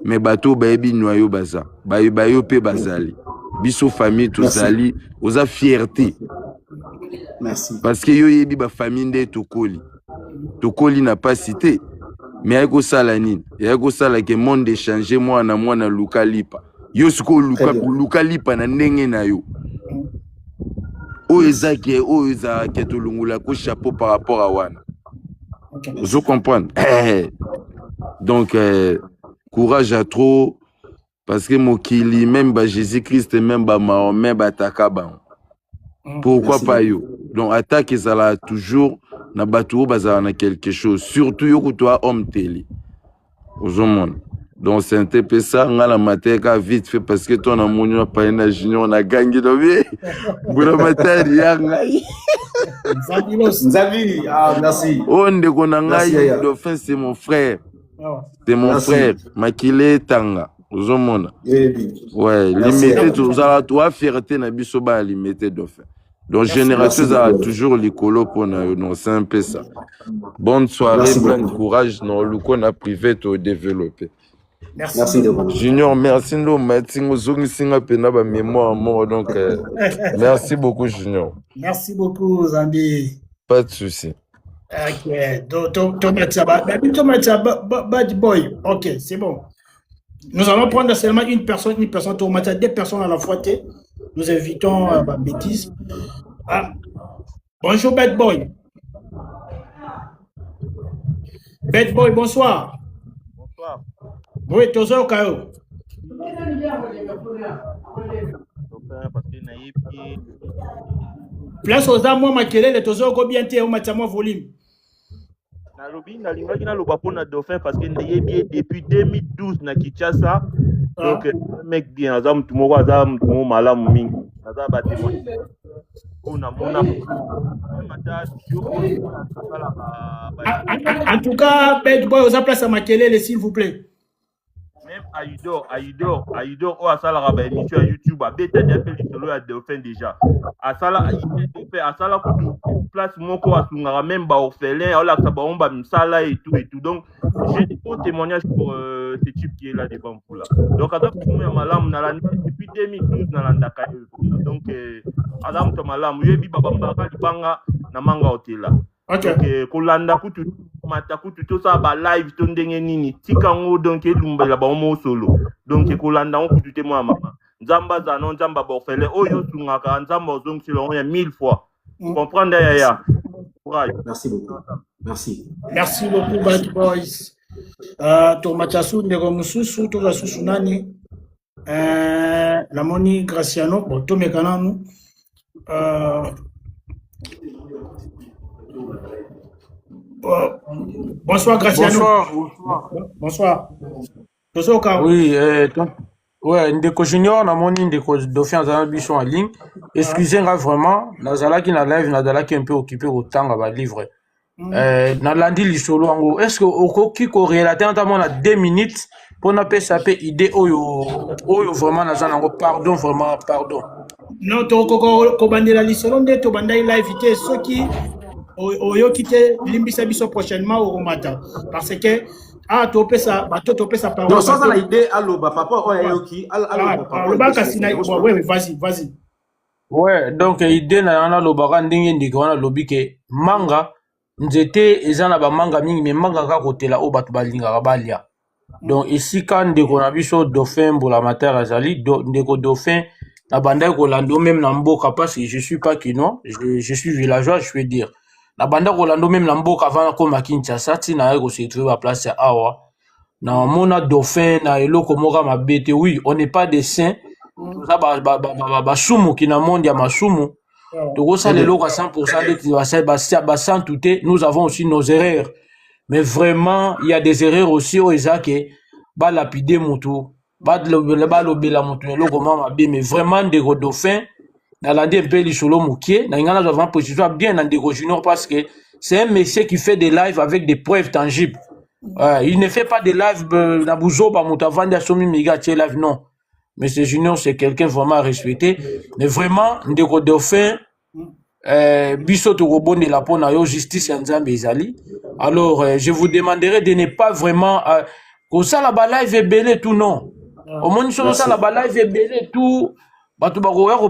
Mais bateau baebi noyo baza. Bayo pe bazali. Biso famille tozali. Oza fierté. Merci. Parce que yo yebi ba famille nde tokoli. Tokoli n'a pas cité. Mais yako sala nini? Yako sala ke monde échanger moi na luka lipa. Yo suko luka lipa na ndenge na yo. O ezaki to lungula ko chapeau par rapport à wana. Vous comprenez? Donc courage à trop parce que mokili même ba Jésus-Christ même ba Mahomet ba takaba. Pourquoi merci. Pas yo? Donc attaque ezala toujours na batu bazala na quelque chose surtout yo toi homme télé. Aux monde. Donc c'est un peu ça, on a la matière vite fait parce que ton amour n'a pas une junior, on a gagné de vie. Boula matière, Nzabi, merci. On de Gonangaï, Dauphin, c'est mon frère. C'est mon merci. Frère. Makile Tanga. Aux monde. Ouais, limité, tu as toi fierté, Nabisoba, limité Dauphin. Donc, génération a toujours l'écolo pour nous, c'est un peu ça. Bonne soirée, plein de courage, non, le qu'on a privé, de développer. Merci de vous. Junior, merci de me mémoire, donc merci beaucoup, Junior. Merci beaucoup, Zambi. Pas de souci. Ok, bad boy. Ok, c'est bon. Nous allons prendre seulement une personne, deux personnes à la fois. Nous invitons bêtise. Bonjour, bad boy. Bad boy, bonsoir. Bonsoir. Oui, Tozo Kao. dauphin parce que nayebi place aux âmes moi makelele tozoko bien te au matamo volume nalobi nalingaki naloba mpona dauphin parce que nayebi depuis 2012 na Kinshasa donc mec bien aza mutu moko aza mutu moko malamu mingi aza batémoignage mpona mona en tout cas bad boy oza place à makelele s'il vous plaît. Même Aïdor oyo asalaka baémission ya YouTube abetani ape lisolo ya dauphin déjà asala kutu place moko asungaka même baorphelin aolakisa bango bamisala et tout donc j'ai des bons témoignages pour ce type qui est là devant vous là donc aza kutu ya malamu nalandi depuis 2012 nalandaka donc aza mutu ya malamu yebi babambaka libanga na manga otela donc kolanda kutu mata kutu tosala balive to ndenge nini tikango donc elumbela bango solo donc kolanda ngo kutu te mwa mama nzamba zano nzamba borfele oyo tungaka nzamba ozongisela ngo ya 1000 fois comprendre ya merci beaucoup merci beaucoup bad boys to machasu ndeko mususu to susu nani la moni Graciano bon to mekananu bonsoir Graciano. Bonsoir. Oui, ouais, Ndeko Junior, Namoni Ndeko Dauphin Zanabiso en ligne. Excusez-moi vraiment, Nazalaki na live, Nazalaki un peu occupé au temps à livre. Nalandi lisolo ango. Est-ce que okoki ko relater notamment na 2 minutes pour na PSAP idée oyo vraiment nazanango pardon vraiment pardon. Non, to ko bandela lisolo nde to bandai live ité soki oyo kite limbisa biso prochainement au matin parce que topé ça parole non ça la idée aloba papa oyoki aloba kasina ouais vas-y ouais donc idée na loba ndenge ndiko wana lobi ke manga nzete ezana ba manga mingi mais manga ka kotela o batu balinga balia donc ici quand ndeko na biso dauphin Mbulamatari azali ndeko dauphin na banda ko lando même na mboka parce que je suis pas kino je suis villageois je peux dire na banda Rolando même na mboka avant koma Kinshasa tina ko se trouver à place awa na mona dauphin na eloko moka mabete oui on n'est pas des saints ça ba sumu qui na monde ya masumu to ça eloko à 100% de ça tout nous avons aussi nos erreurs mais vraiment il y a des erreurs aussi au Isaac ba lapider mutu ba lobela mutu eloko mabe mais vraiment des dauphin nalandi un peu lisolo mukie na ngana vraiment position bien dans Ndeko Junior parce que c'est un monsieur qui fait des lives avec des preuves tangibles. Il ne fait pas des lives na buzoba mutavandi asomi miga tie live non. Monsieur Junior c'est quelqu'un vraiment respecté mais vraiment Ndeko Dauphin biso to robonde la pona yo justice ya Nzambe ezali. Alors je vous demanderai de ne pas vraiment ko sala ba live ebele tout non. Au moins sur sala ba live ebele tout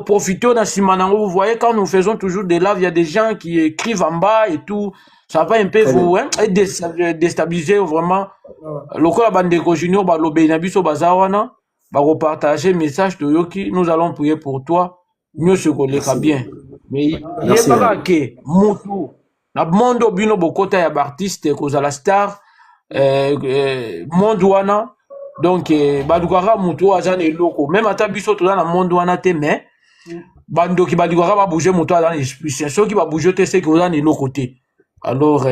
profiter dans Simanango. Vous voyez, quand nous faisons toujours des lives, il y a des gens qui écrivent en bas et tout. Ça va un peu vous déstabiliser vraiment. Lokola Bandeko Junior, Balobe Nabiso Bazawana, repartager message de Yoki. Nous allons prier pour toi. Mieux se collera bien. Mais il y a pas que Moutou. Na mondo bino bokota ya artiste koza la star mondwana. Donc badukara mutu azana eloko même ata biso to na monde wana te mais bando ki badukara ba bouger mutu azana esprit ceux qui va bouger te c'est que ozana eloko te alors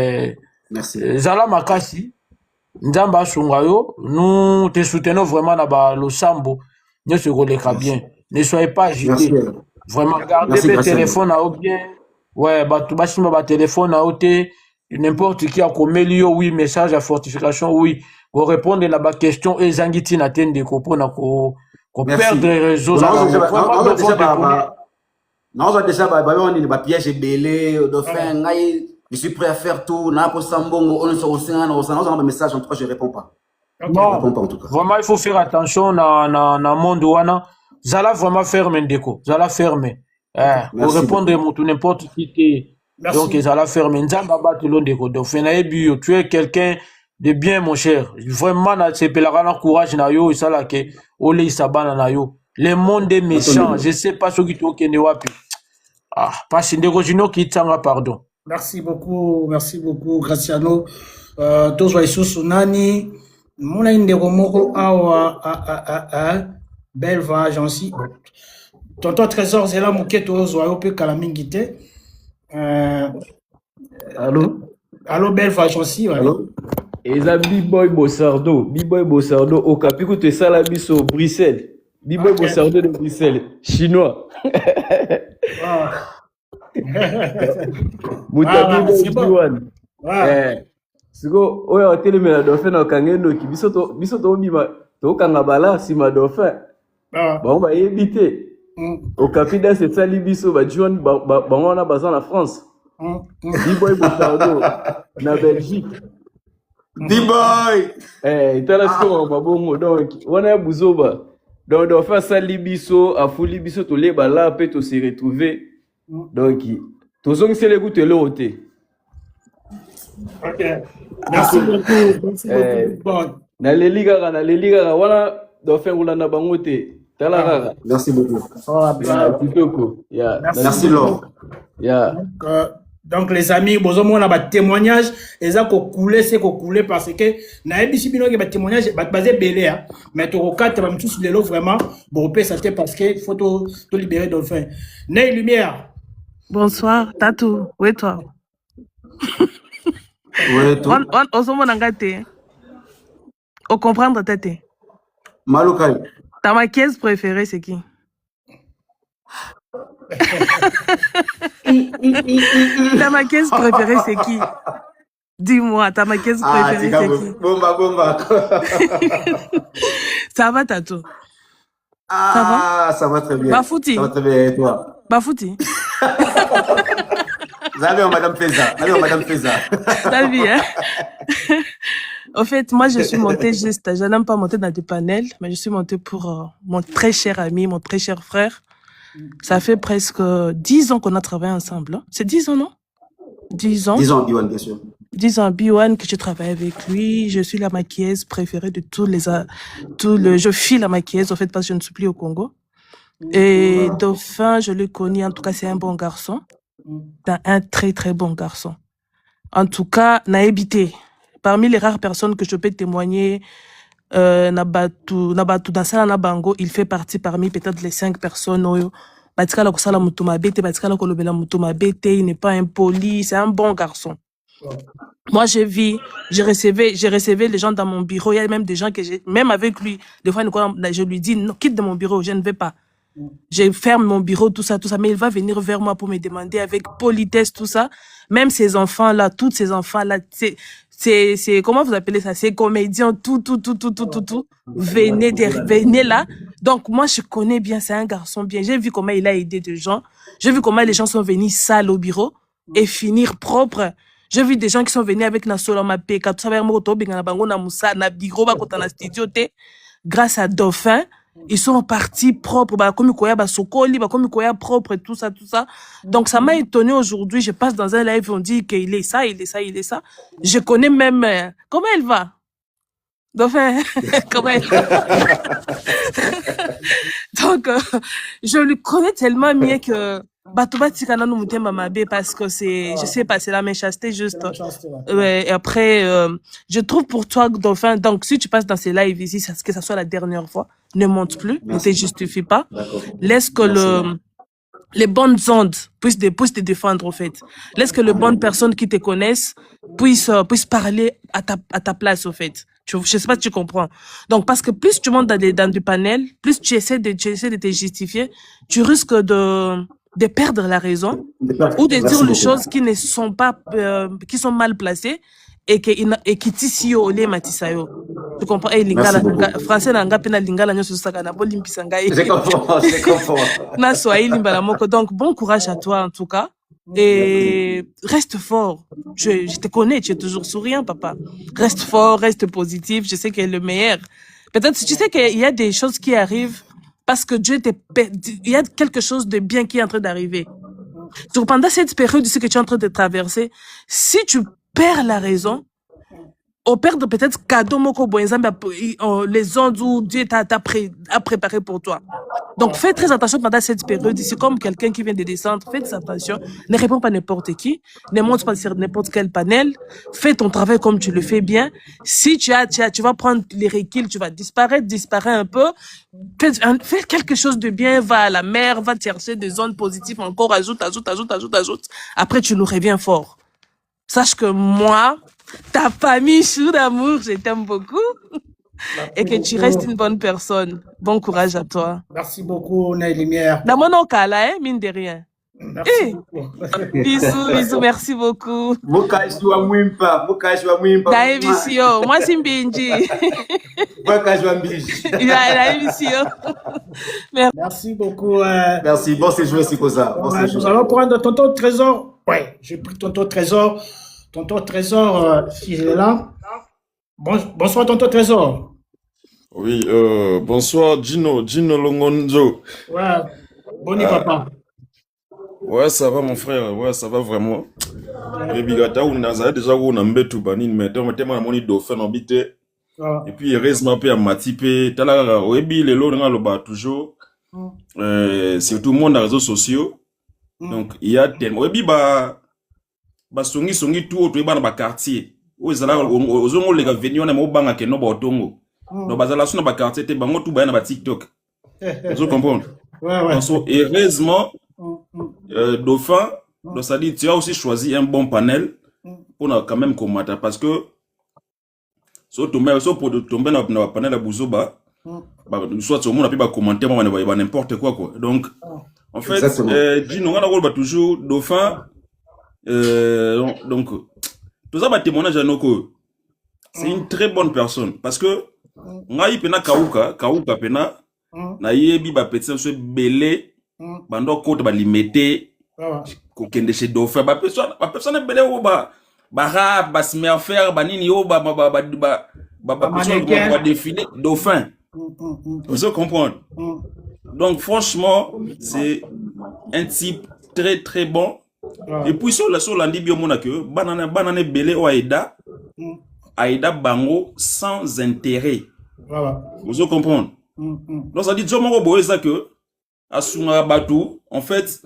merci zala makasi nzamba sunga yo nous te soutenons vraiment na ba losambo ne se relève bien ne soyez pas agité vraiment gardez le téléphone à bien ouais batu bashima ba téléphone à ôter n'importe qui a commis oui message à fortification oui pour répondre à la question et zangiti na tende ko pona ko perdre les réseaux non déjà on est ba piège belé dauphin ngai je suis prêt à faire tout na pour sambongo on se ressenga na un message en tout cas je réponds pas non en tout cas vraiment il faut faire attention na monde wana zala vraiment ferme ndeko zala ferme pour répondre à n'importe qui donc zala ferme nzamba battu ndeko dauphin na ebi tu es quelqu'un de bien mon cher vraiment na sepelaka na courage na yo ça là que ole isabana na yo le monde est méchant je sais pas ce qui to kende wapi parce que Ndeko Junior qui tanga pardon merci beaucoup Graciano tozo isusu nani mona Ndeko moko awa belva agence Tonton Trésor, c'est là, Mouket, Ozoyo, Pe Kalamingite. Allô? Allô, belle fashion aussi, ouais. Allô? Et ça, B-Boy Bossardo, au Capico, tu es ça, la bis au Bruxelles. B-Boy Bossardo de Bruxelles, chinois. Moutabi Boy Siko, oya hoteli me la dauphin na kangendo ki biso to bima to kanga bala si ma dauphin. Ba on va éviter. Au capida c'est ça libiso ba John ba on a besoin en France. B-Boy Bossardo na Belgique. B-Boy. Tala siko ba bongo donc on a buzoba. Donc on fait ça libiso a fou libiso to le bala peut to se retrouver. Donc to zong c'est le goût le roté. Ok. Merci beaucoup. Merci beaucoup. Na leliga wana dauphin ulanda bangote. Tala Merci beaucoup. Merci Laure. Donc les amis, on a des témoignages et ça coulé c'est coulé parce que na ebisi bino ke ba témoignage basé belé mais to quatre va tous de l'eau vraiment bon peut ça parce que faut to libérer dauphin. Ney lumière. Bonsoir, Tatou. Où est toi? Ouais, toi. On se montre en gâté. Au comprendre tête. Malokai. Ta maquilleuse préférée, c'est qui? Ta maquilleuse préférée, c'est qui? Dis-moi, ta maquilleuse préférée, c'est qui? Bomba. Ça va, Tatou? Ça va très bien. Bafouti. Ça va très bien, et toi? Bafouti. Salut, Madame Feza. T'as vu, hein? Au fait, moi, je suis montée juste, je n'aime pas monter dans des panels, mais je suis montée pour mon très cher ami, mon très cher frère. Ça fait presque 10 ans qu'on a travaillé ensemble. Hein? C'est 10 ans, non? 10 ans. 10 ans, B1, bien sûr. 10 ans, B1, que je travaille avec lui. Je suis la maquilleuse préférée de je suis la maquilleuse, au fait, parce que je ne suis plus au Congo. Et Dauphin, je le connais, en tout cas, c'est un bon garçon. C'est un très, très bon garçon. En tout cas, Naébité. Parmi les rares personnes que je peux témoigner, Nabatu Nasala Nabango, il fait partie parmi peut-être les 5 personnes. Il n'est pas impoli, c'est un bon garçon. Moi, je recevais les gens dans mon bureau. Il y a même des gens même avec lui, des fois, je lui dis, non, quitte de mon bureau, je ne vais pas. Je ferme mon bureau, tout ça, mais il va venir vers moi pour me demander avec politesse, tout ça. Même ces enfants-là, tous ces enfants-là, c'est, comment vous appelez ça? Ces comédiens, tout. Venez là. Donc, moi, je connais bien, c'est un garçon bien. J'ai vu comment il a aidé des gens. J'ai vu comment les gens sont venus sales au bureau et finir propre. J'ai vu des gens qui sont venus avec na soloma peka, tout ça, grâce à Dauphin. Ils sont partis propres, propre, tout ça. Donc, ça m'a étonné aujourd'hui. Je passe dans un live, on dit qu'il est ça. Je connais même, comment elle va? Dauphin, comment elle va? Donc, je le connais tellement bien que, parce que je sais pas, c'est la méchanceté juste. Et après, je trouve pour toi, Dauphin, donc si tu passes dans ces lives ici, que ça soit la dernière fois, ne monte plus, ne te justifie pas. Laisse que les bonnes ondes puissent te défendre, en fait. Laisse que les bonnes personnes qui te connaissent puissent parler à ta place, en fait. Je sais pas si tu comprends. Donc, parce que plus tu montes dans du panel, plus tu essaies de te justifier, tu risques de perdre la raison ou de dire les choses qui ne sont pas, qui sont mal placées et qui tissent au lait matisayo. Tu comprends? Et lingala, français nanga pena lingala nyoso sakana bo limpisanga. Je comprends. Na swahili limbala moko. Donc, bon courage à toi, en tout cas. Et reste fort. Je te connais, tu es toujours souriant, papa. Reste fort, reste positif. Je sais qu'il est le meilleur. Peut-être, tu sais qu'il y a des choses qui arrivent parce que il y a quelque chose de bien qui est en train d'arriver. Donc, pendant cette période, ce que tu es en train de traverser, si tu perds la raison, au perdre peut-être cadeau moko les ondes où Dieu a préparé pour toi. Donc fais très attention pendant cette période. C'est comme quelqu'un qui vient de descendre. Fais très attention. Ne réponds pas n'importe qui. Ne monte pas sur n'importe quel panel. Fais ton travail comme tu le fais bien. Si tu vas prendre les reculs, tu vas disparaître un peu. Fais quelque chose de bien. Va à la mer, va chercher des ondes positives encore. Ajoute. Après, tu nous reviens fort. Sache que moi, ta famille, chou d'amour, je t'aime beaucoup. Et que tu restes une bonne personne. Bon courage à toi. Merci beaucoup, Naï Lumière. Dans mon cas, là, mine de rien. Merci beaucoup. Bisous, merci beaucoup. Moi, c'est Mbinji. Merci beaucoup. Merci, bon séjour, c'est comme ça. Nous allons prendre Tonton Trésor. Ouais, j'ai pris Tonton Trésor. Tonton Trésor, s'il est là. Bonsoir, Tonton Trésor. Oui, bonsoir, Gino Longonzo. Ouais, bonne papa. Ouais, ça va, mon frère. Ouais, ça va vraiment. Et bigata, on a déjà on a mbetu bani, mais on a moni dauphin habité. Et puis, heureusement, puis à Matipé, Talara, Oebi, les lots, on a toujours. Surtout, le monde des réseaux sociaux. Donc, il y a tellement. Oebi, songi tout autour de quartier. Aux hommes, les gars, venus, on a mobanga que no botongo. Donc, bazala sur na quartier, te bango tout ba na TikTok. Vous comprenez? Ouais. Donc, heureusement, Dauphin, donc ça dit, tu as aussi choisi un bon panel pour quand même combattre parce que soit pour tomber dans le panel à Bouzoba, soit tout le monde a pu commenter n'importe quoi. Donc, en fait, Gino, on a toujours Dauphin. Donc, tout ça va témoigner à nous. C'est une très bonne personne parce que ngai pena kauka pena na yebi ba petit so belé bando côté ba limité ko kende chez Dauphin ba personne belé ou ba rap ba smer faire ba nini yo ba défiler Dauphin. Vous comprenez? Donc franchement, c'est un type très très bon. Et puis sur l'andi biomona que banane belé ou Aïda bango sans intérêt. Vous comprenez? Donc ça dit que Asuna Batou, en fait,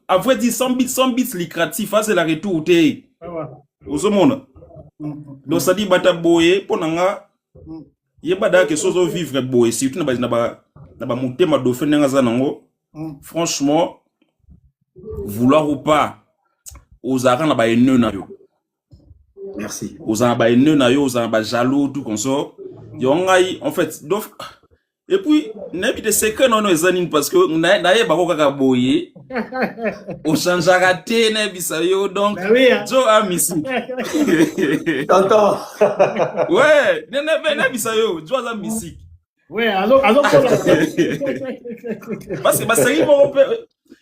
à vrai dire 100 bits lucratifs, c'est la retour. Vous comprenez? Donc ça dit Bata Boye, pour nanga, yebada que sozo vivre boye, surtout naba monter ma dauphin nango. Franchement, vouloir ou pas, aux arans na ba enneu na yo. Merci. Aux arans enneu na yo, aux arans jaloux, tout comme ça. Yongai, en fait, donc, et puis, n'habite de secret non ezanine parce que nae bako kaka boye. Au changera té n'habisa yo donc. Jo a misi. Tonton. Ouais, n'habisa yo, jo a misi. Ouais, alors parce que c'est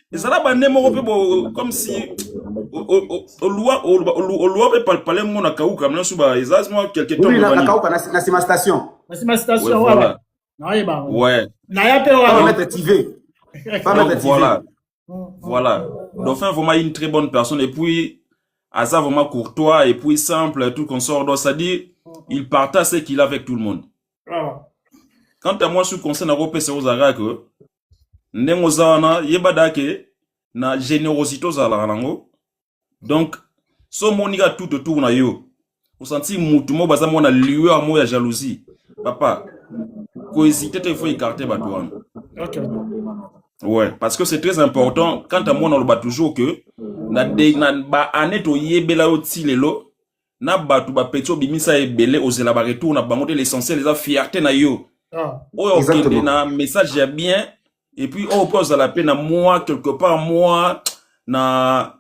et ça là bandé mon comme si au loi peut parler mon na kauka maintenant suba exactement quelque temps. Oui, na kauka na sima station. Na sima station voilà. Ouais. Pas mettre TV. Voilà. Dauphin vraiment une très bonne personne et puis Asa vraiment courtois et puis simple tout consort donc ça dit il partage ce qu'il a avec tout le monde. Quant à moi, je suis conseil européen, c'est aux Arabes que Nemozana yebadake na générosité aux Arabes. Donc, so monika tout autour na yo. Vous sentez mutumo bazamo na lueur mo ya jalousie. Papa, cohésité il faut écarter batouan. OK. Ouais, parce que c'est très important. Quant à moi, on le bat toujours que na ba aneto yebela oti lelo na batu ba petio bimisa ebele ozela ba retour na bangote l'essentiel les fierté na yo. Exactement. Na message bien et puis on pose à la peine à moi quelque part moi na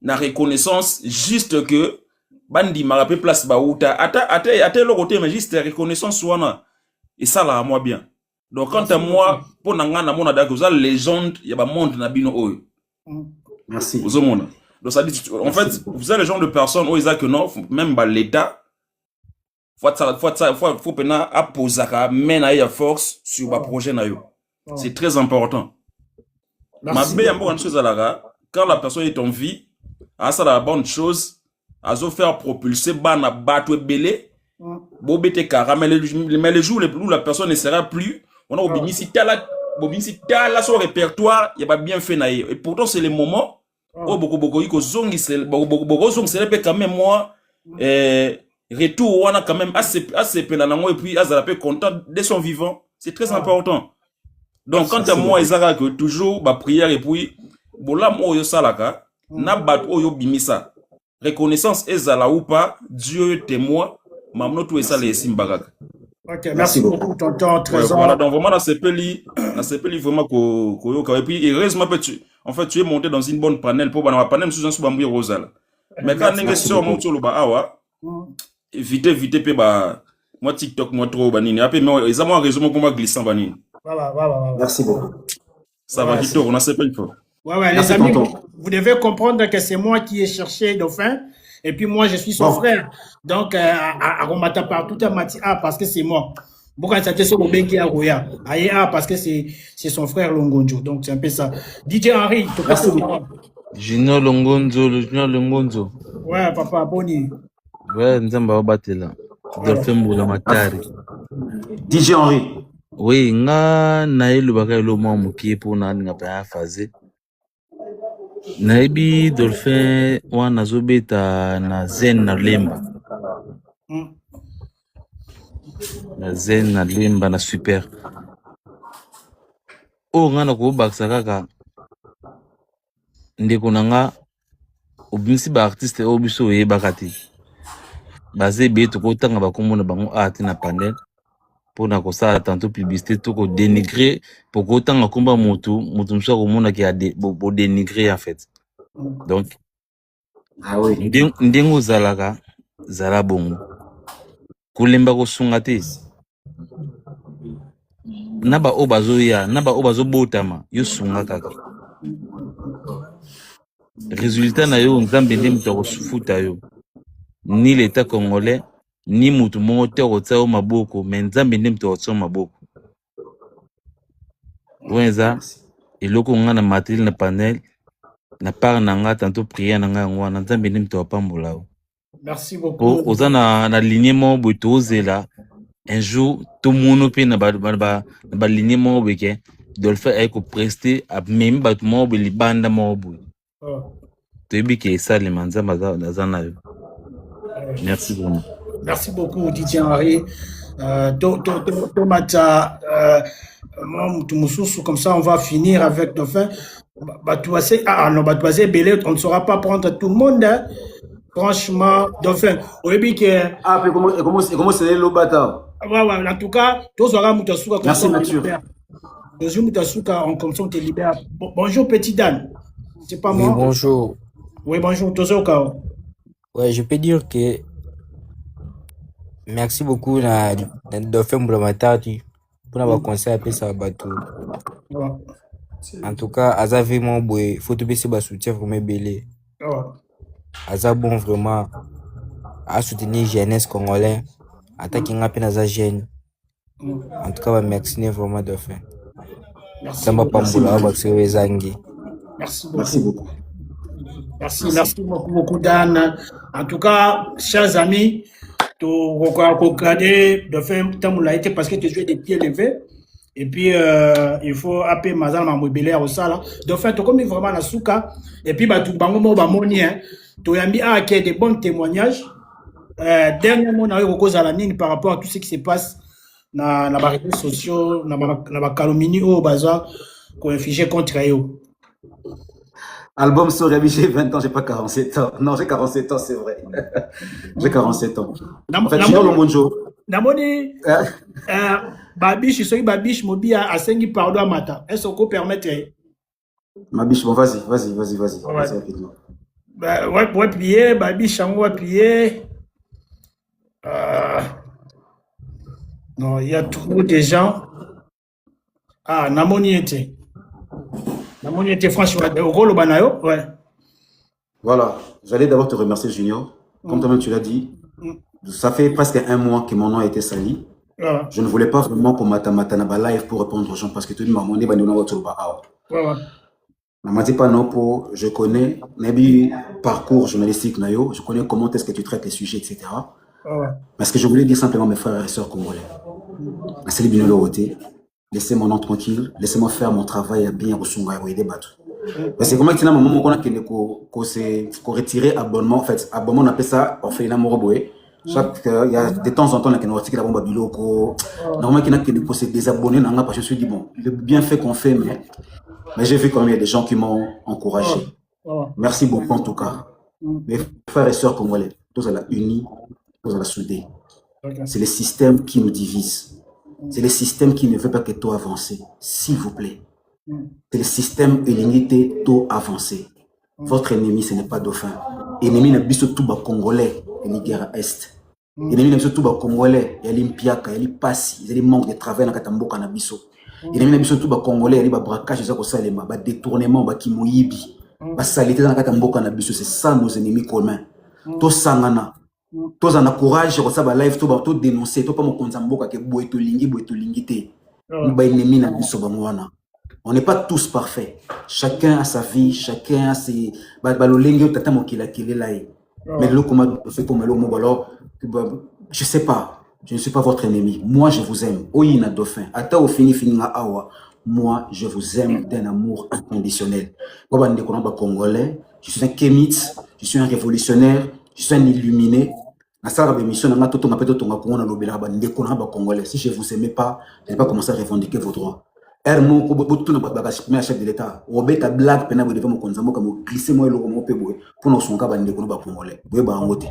reconnaissance juste que bandi m'a rappelé place baouta ata le côté mais juste reconnaissance wana et ça là moi bien donc quant à moi pour nanga na mona dako za légende ya ba monde na bino oyo. Merci. Vous monde donc ça dit en fait vous êtes le genre de personne où ils a que non même ba l'état faut pena apposer mena ya force sur ba projet na yo. C'est très important. Ma bien bonne chose à la quand la personne est en vie, à ça la bonne chose, à zo faire propulser bana batwe belé Bobete Kara, mais les jours où la personne ne sera plus, on a oublié si t'as son répertoire, il n'y a pas bien fait naïe. Et pourtant, c'est le moment où beaucoup c'est quand même moi, retour, on a quand même assez pénal, et puis Azalapé content de son vivant. C'est très important. Donc, quant à moi, Ezara, que toujours, prière, et puis, bola mo yo salaka, na bat oyo bimisa. Reconnaissance ezala ou pas, Dieu est témoin, mamno tout ça les simbagak. Ok, merci beaucoup, tonton, trésor. Voilà, donc vraiment, dans ce pays, vraiment, et puis, heureusement, en fait, tu es monté dans une bonne panel pour la panel sous un sous-bambri rosal. Mais quand on est sur mon tour, vite, moi, TikTok, moi, trop, banini. Après, mais ils ont un raison pour moi glisser, banini. Merci beaucoup. Ça va, Victor, on a ce qu'il faut. Ouais, les amis, vous devez comprendre que c'est moi qui ai cherché Dauphin, et puis moi, je suis son frère. Donc, on m'attend partout à Mati parce que c'est moi. Pourquoi ça te sur le Bengi à Roya? Parce que c'est son frère Longonjo. Donc, c'est un peu ça. DJ Henry, tu peux se voir. Junior Longonzo. Ouais, papa, boni. Ouais, Nzamba Obatela. Dauphin Mbulamatari. DJ Henry. Oui, nga naïlu bakayelo mwa mukie pour na nga pa faze. Naibi Dauphin wana zobeta na zen na lemba. Na zen na lemba na super. O nga na ko baksa kaka. Ndeko nanga obimisi ba artiste obiso ye bakati. Bazé beto ko tanga bakomona bango art na panel. Pour na kosa tantôt publicité tout ko dénigrer pour qu'autant à combat moto mso ko mona ki a dénigrer en fait. Donc oui, ndengo zalaka zala bongo kulemba ko sunga te naba obazo ya naba obazo botama yo sunga kaka résultat na yo nzambe ndem to sufuta yo ni l'état congolais ni mutu mongo te otsa maboko mais nzambe ndem to otsa maboko wenza eloko nga na matériel na panel na part na nga tantôt prière na nga ngwana nzambe ndem to pambola. Merci beaucoup. Oza na lignement boto zela un jour tout monde pe na ba lignement beke Dauphin ay ko prester a même bat mo be libanda mo bu. Tebi ke ça les manzamba za na yo. Merci beaucoup. Merci beaucoup, Didier Henry. Tomata, comme ça, on va finir avec Dauphin. Belé, on ne saura pas prendre tout le monde. Hein. Franchement, Dauphin. Comment c'est le bâtard? En tout cas, tous aura Moutasuka. Merci, Mathieu. Bonjour, Moutasuka, comme ça, on te libère. Bonjour, Petit Dan. C'est pas moi. Oui, bonjour. Oui, bonjour, Tozoka. Ouais, je peux dire que merci beaucoup na Dauphin Mbulamatari pour avoir conseil à ça bateau. En tout cas, Aza vraiment boy, faut te baisser bas soutien vraiment belé. Aza bon vraiment à soutenir jeunesse congolais, attaquer un peu Aza jeune. En tout cas, merci vraiment Dauphin. Ça m'a pas mboula bakse zangi. Merci beaucoup. Merci beaucoup Dan. En tout cas, chers amis, tu regarder Dauphin Tamoulaïté parce que tu joues des pieds levés. Et puis, il faut appeler Mazal Mamouibélé au Sala. Dauphin, tu comme vraiment la souka. Et puis, tu bango bamoni, tu as mis à des bons témoignages. Dernièrement, on a eu recours à la ligne par rapport à tout ce qui se passe dans les réseaux sociaux, dans les calomnies au bazar qu'on inflige contre eux. Album sur j'ai 20 ans, j'ai pas 47 ans. Non, j'ai 47 ans, c'est vrai. J'ai 47 ans. En fait, Junior Longonjo. Namoni, Babiche, soy Babiche, Mobi a 5 pardon à matin. Est-ce qu'on peut permettre? Babiche, bon, vas-y. Vas-y rapidement. Ouais, plier, Babiche, on va plier. Non, il y a trop de gens. Namoni était. Namoni était franchement au rôle banayo, ouais. Voilà, j'allais d'abord te remercier, Junior. Comme toi-même tu l'as dit, ça fait presque 1 mois que mon nom a été sali. Je ne voulais pas vraiment qu'on m'attende live pour répondre aux gens parce que tout le monde m'a dit m'a dit pas non pour je connais parcours journalistique nayo, je connais comment est-ce que tu traites les sujets, etc. Mais ce que je voulais dire simplement, mes frères et sœurs congolais, laissez mon nom tranquille, laissez-moi faire mon travail à bien au débattre. Parce que comment tu as un moment qu'on retirer abonnement, en fait, abonnement on appelle ça orphelinat Moroboé. Il y a de temps en temps là qu'on article la bombe biloko. Normalement qu'il y a que se désabonner parce que je me suis dit bon, le bien fait qu'on fait, mais j'ai vu quand même il y a des gens qui m'ont encouragé. Merci beaucoup en tout cas. Mes frères et sœurs congolais, tous à la unis, tous à la soudée. C'est le système qui nous divise. C'est le système qui ne veut pas que tout avance. S'il vous plaît. C'est le système limité tout avancé. Votre ennemi, ce n'est pas dauphin. Ennemi n'a pas tout bas congolais et les guerres est. Ennemi n'a pas tout bas congolais et les mpiaka et les passi, et les manques de travail dans Katamboka na biso. Ennemi n'a pas tout bas congolais et les braquages de Salema, bas détournement, bas kimoyibi, bas saleté dans Katamboka na biso. C'est ça nos ennemis communs. Tout sangana. Tous en courage, on va live, tout dénoncer, tout pas mon konzamboka que boeto lingi te. Ba ennemi na biso bangwana. On n'est pas tous parfaits. Chacun a sa vie, chacun a ses. Mais le comment fait comme le alors, je sais pas. Je ne suis pas votre ennemi. Moi, je vous aime. Oyina dauphin. Ata au fini awa. Moi, je vous aime d'un amour inconditionnel. Congolais. Je suis un kémite. Je suis un révolutionnaire. Je suis un illuminé. Si je ne vous aimais pas, je n'ai pas commencé à revendiquer vos droits. Hermo tout na premier chef de l'État. Robert blague pena vous devez me konzamo comme glisser moi le mo pebo pour nous songa bande ko ba congolais. Boye ba ngote.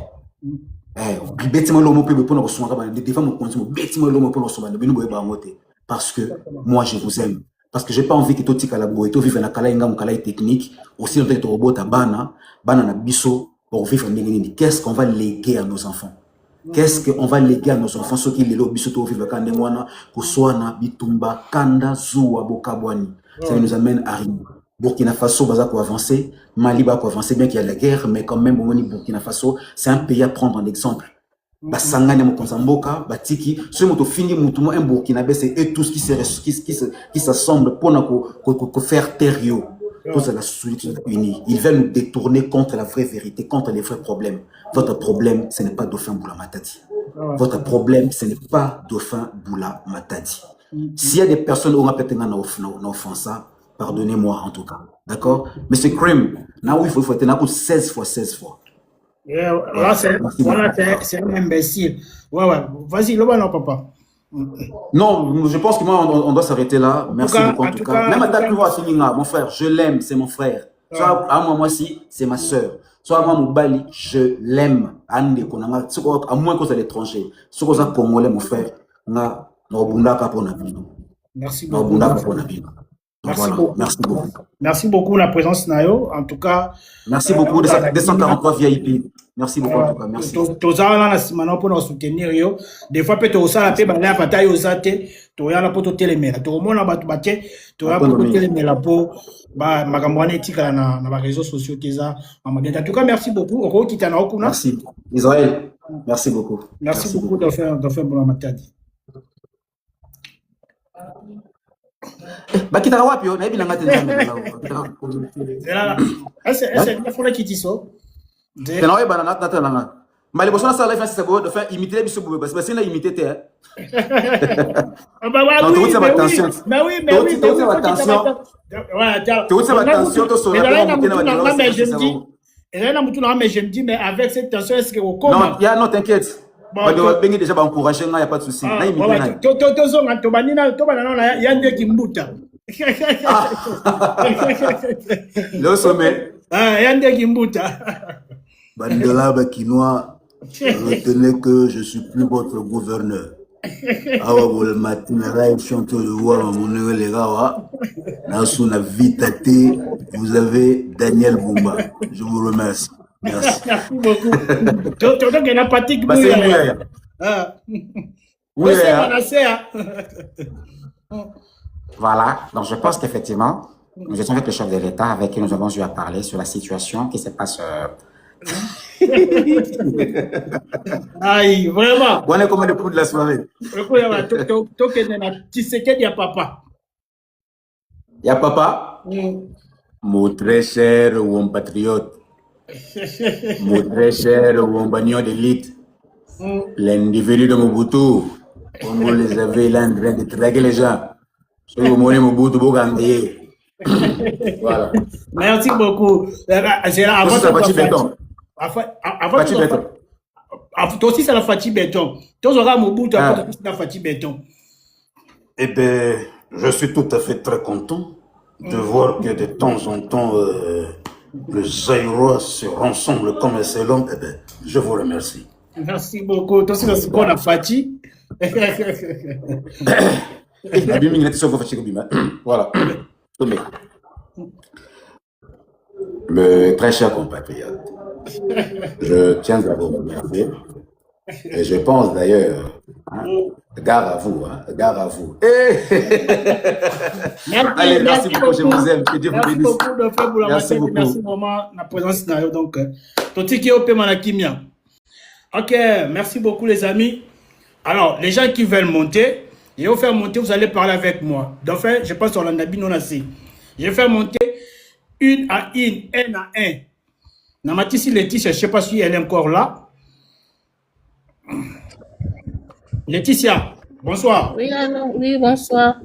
Beti moi le mo pebo pour nous songa bande devez me konzamo beti moi le mo pour nous songa bande boye ba ngote parce que moi je vous aime. Parce que j'ai pas envie que tout tika la boye to vivre na kala inga mukala technique aussi on peut robota bana na biso pour vivre ndenge. Qu'est-ce qu'on va léguer à nos enfants? Qu'est-ce qu'on va léguer à nos enfants? Ceux qui les bisoto vivent quand des mois, Koswana, Bitumba, Kanda, Zoua, Bokabwani. Ça nous amène à rien. Burkina Faso, Baza pour avancer. Mali va pour avancer, bien qu'il y a la guerre, mais quand même, Burkina Faso, c'est un pays à prendre en exemple. Basangane Mokonzamboka, Batiki, ce moto fini, Moutouma, un Burkinabé, c'est eux tous qui s'assemblent pour faire terrio. Tous à la solitude unie. Ils veulent nous détourner contre la vraie vérité, contre les vrais problèmes. Votre problème, ce n'est pas Dauphin Boula Matadi. Votre problème, ce n'est pas Dauphin Boula Matadi. S'il y a des personnes qui ont peut-être offensé, pardonnez-moi en tout cas. D'accord? Mais c'est crime. Là où il faut être 16 fois, 16 fois. Là, c'est un imbécile. Ouais. Vas-y, le bon, papa. Non, je pense que moi, on doit s'arrêter là. Merci beaucoup en tout cas. Même à mon frère, je l'aime, c'est mon frère. Soit à moi aussi, c'est ma soeur. Soit à moi, Moubali, je l'aime. À moins qu'on soit à l'étranger. Si on est congolais, mon frère, merci beaucoup. Merci beaucoup la présence Nayo. En tout cas, merci beaucoup de 243 VIP. Merci beaucoup en tout cas. Merci. Tous maintenant pour nous soutenir yo. Des fois peut-être aussi la paix la bataille aux athées. Tu as la poto téléméla. Tu as la bataille. Tu as la poto téléméla pour magamboane tika na réseaux sociaux teza. En tout cas, merci beaucoup. Merci. Israël. Merci beaucoup. Merci beaucoup de faire bon matadi. Bakitaka wapi yo na bilanga tenzambe c'est faut la kitiso tena oye bana natananga mali bosona sala life c'est bon de faire imiter biso boube parce que c'est na imiter te non tu vois attention mais oui tu vois attention to so mais je me dis mais avec cette tension est-ce que au non non t'inquiète. Bengi déjà encourager, il n'y a pas de souci. Le sommet. Bandela Bakinois, retenez que je suis plus votre gouverneur. Le matin, vous avez Daniel Boumba. Je vous remercie. Merci. Merci beaucoup. Tu as pratique. Voilà, donc je pense qu'effectivement, nous étions avec le chef de l'État avec qui nous avons eu à parler sur la situation qui se passe. Aïe, vraiment. On est comme le coup de la soirée. Tu sais qu'il y a papa. Il y a papa? Mon très cher compatriote. Mon très cher compagnon d'élite. L'individu de Mobutu, comme vous les avez là en train de traquer les gens. Si vous mourrez Mobutu, vous gagnez. Voilà. Merci beaucoup. C'est avant ça, Fachi Béton. Fachi Béton. Toi aussi, c'est la Fachi Béton. Toi, tu auras Mobutu, après, c'est la Fachi Béton. Eh bien, je suis tout à fait très content de voir que de temps en temps, les Zaïrois se rassemblent comme un seul homme. Eh bien, je vous remercie. Merci beaucoup. Toi, c'est ce qu'on a Fachi. Voilà. Mes très chers compatriotes, je tiens à vous remercier. Et je pense d'ailleurs, gare à vous, gare à vous. Allez, merci beaucoup, je vous aime. Que Dieu vous bénisse. Merci beaucoup. Merci vraiment la présence. Donc, ok, merci beaucoup les amis. Alors, les gens qui veulent monter, je vais vous faire monter, vous allez parler avec moi. Donc, je pense qu'on en a bien assez. Je vais faire monter une à une, un à un. Namatisi Laetitia, je ne sais pas si elle est encore là. Laetitia, bonsoir. Oui, alors, oui, bonsoir.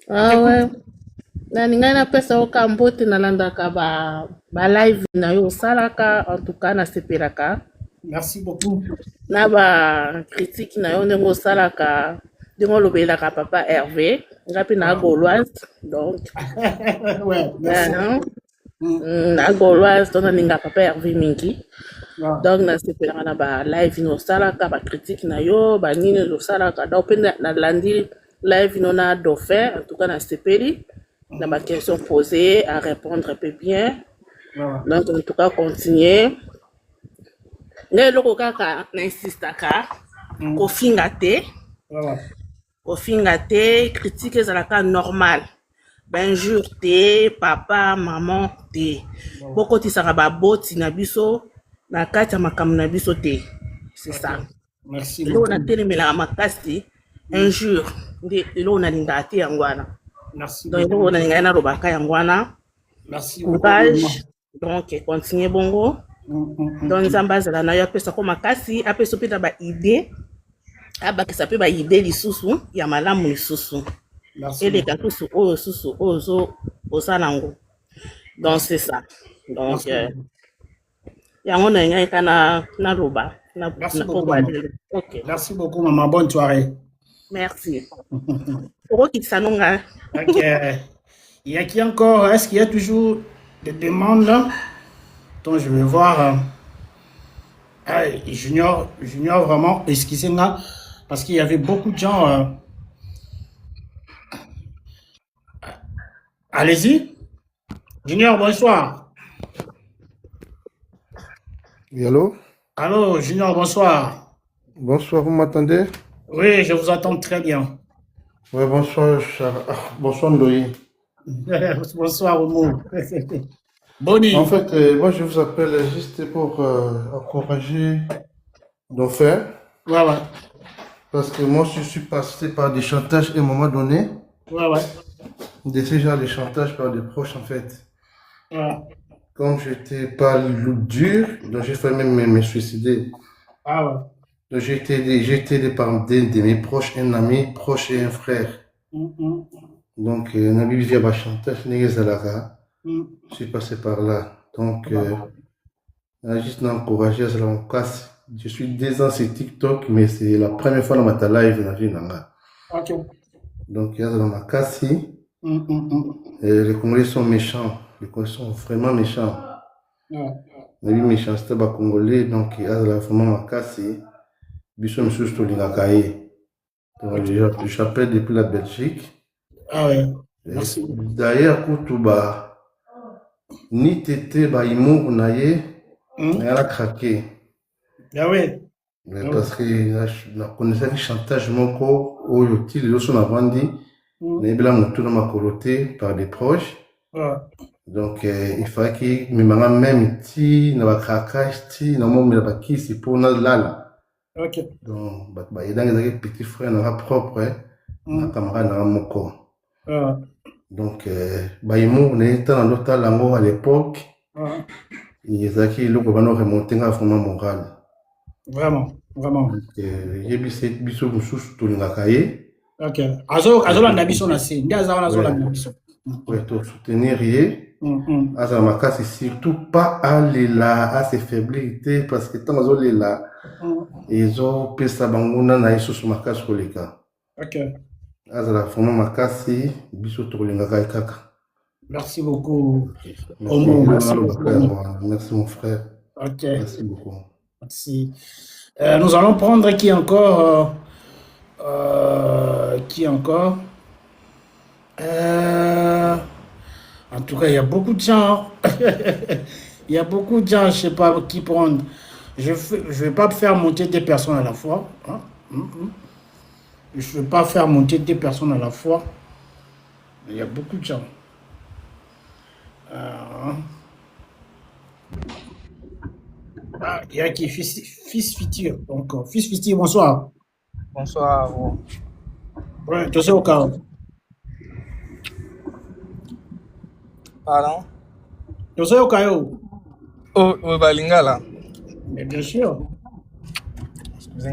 Ah ouais. Naninga na pesa oka mbote nalandaka ba live na yo salaka, en tout cas na sepelaka. Merci beaucoup. Na ba critique na yo ndenge osalaka, ndenge olobelaka papa Hervé, ngapi na Gauloise, donc. Ouais, merci. Na Gauloise, donc naninga papa Hervé mingi. Donc na sepelaka na ba live no salaka, ba critique na yo, ba nini no salaka. Donc pe na landi live no na Dauphin, en tout cas na sepeli. Dans ma question posée, à répondre un peu bien. Donc, en tout cas, continuer. Le kaka n'insistaka. Kofingate. Kofingate, critique ezalaka normal. Benjour te, papa, maman te. Boko tisaka ba boti na biso, na kati ya makambo na biso te. C'est ça. Merci beaucoup. Lo na telemela makasi, un jour, lo na linga te yangwana. Merci donc beaucoup. Merci courage donc continuez bongo donc nzamba azala na yo apesa ko makasi apesa pe na ba idée abakisa pe ba idée lisusu ya malamu lisusu eleka susu oyo susu ozo osalango donc c'est ça donc yango na ngai kana na roba na ok merci beaucoup maman, bonne soirée. Merci. Ok. Il y a qui encore? Est-ce qu'il y a toujours des demandes là? Donc je vais voir. Junior vraiment, excusez-moi, parce qu'il y avait beaucoup de gens. Allez-y. Junior, bonsoir. Oui, allô? Allô, Junior, bonsoir. Bonsoir, vous m'entendez? Oui, je vous entends très bien. Oui, bonsoir, bonsoir Ndoye. Bonsoir, Oumou. Boni. En fait, moi, je vous appelle juste pour encourager Dauphin. Ouais. Parce que moi, je suis passé par des chantages à un moment donné. Ouais. De ce genre de chantage par des proches, en fait. Ouais. Comme j'étais pas dur, donc j'ai fait même me suicider. Ah ouais. Donc j'ai été aidé par un de mes proches, un ami proche et un frère. Donc, on a vu via ma chanteuse, je suis passé par là. Donc, on a juste encouragé à la casse. Je suis 2 ans sur TikTok, mais c'est la première fois dans ma live dans la vie. Ok. Donc, il y a dans ma casse. Les Congolais sont méchants. Les Congolais sont vraiment méchants. On a vu méchanceté des Congolais, donc il y a vraiment ma casse. Bissot monsieur Stolingakaye. J'appelle depuis la Belgique. Ah ouais. Merci. D'ailleurs, Koutuba, ni tété, ba imo naye, elle a craqué. Ah ouais. Parce que je connaissais le chantage mon corps, au yoti, les autres sont vendu, mais bien mon tour m'a coloté par des proches. Donc, il fallait que mes mamans même ti, na ba craquage ti, na mon me ba qui c'est pour na lala. Ok. Donc, il y a des petits frères propres, na camarade na moko. Donc, on était dans l'autre langue à l'époque. Il y a qui le gouvernement remonté à vraiment moral. Vraiment. Vraiment. Yebise biso mususu tolingaka ye. Ok. Azolanda biso na se. Nde azolanda biso. Ouais, to soutenir ye. Aza makasi surtout pas alela, à se faiblir parce que tant azolela ils ont pesa banguna na isusu makasi koleka. Ok. Aza la vraiment makasi biso tolingaka kaka. Merci beaucoup. Merci mon frère. Ok. Merci beaucoup. Merci. Nous allons prendre qui encore en tout cas, il y a beaucoup de gens. Il y a beaucoup de gens, je ne sais pas qui prendre. Je ne vais pas faire monter des personnes à la fois. Hein? Je ne vais pas faire monter des personnes à la fois. Il y a beaucoup de gens. Il y a qui Fils Fitir. Donc, Fils Fitir, bonsoir. Bonsoir. Ouais, tu sais au cas. Pardon? Tu sais au cas. Oh, Balingala. Mais bien sûr.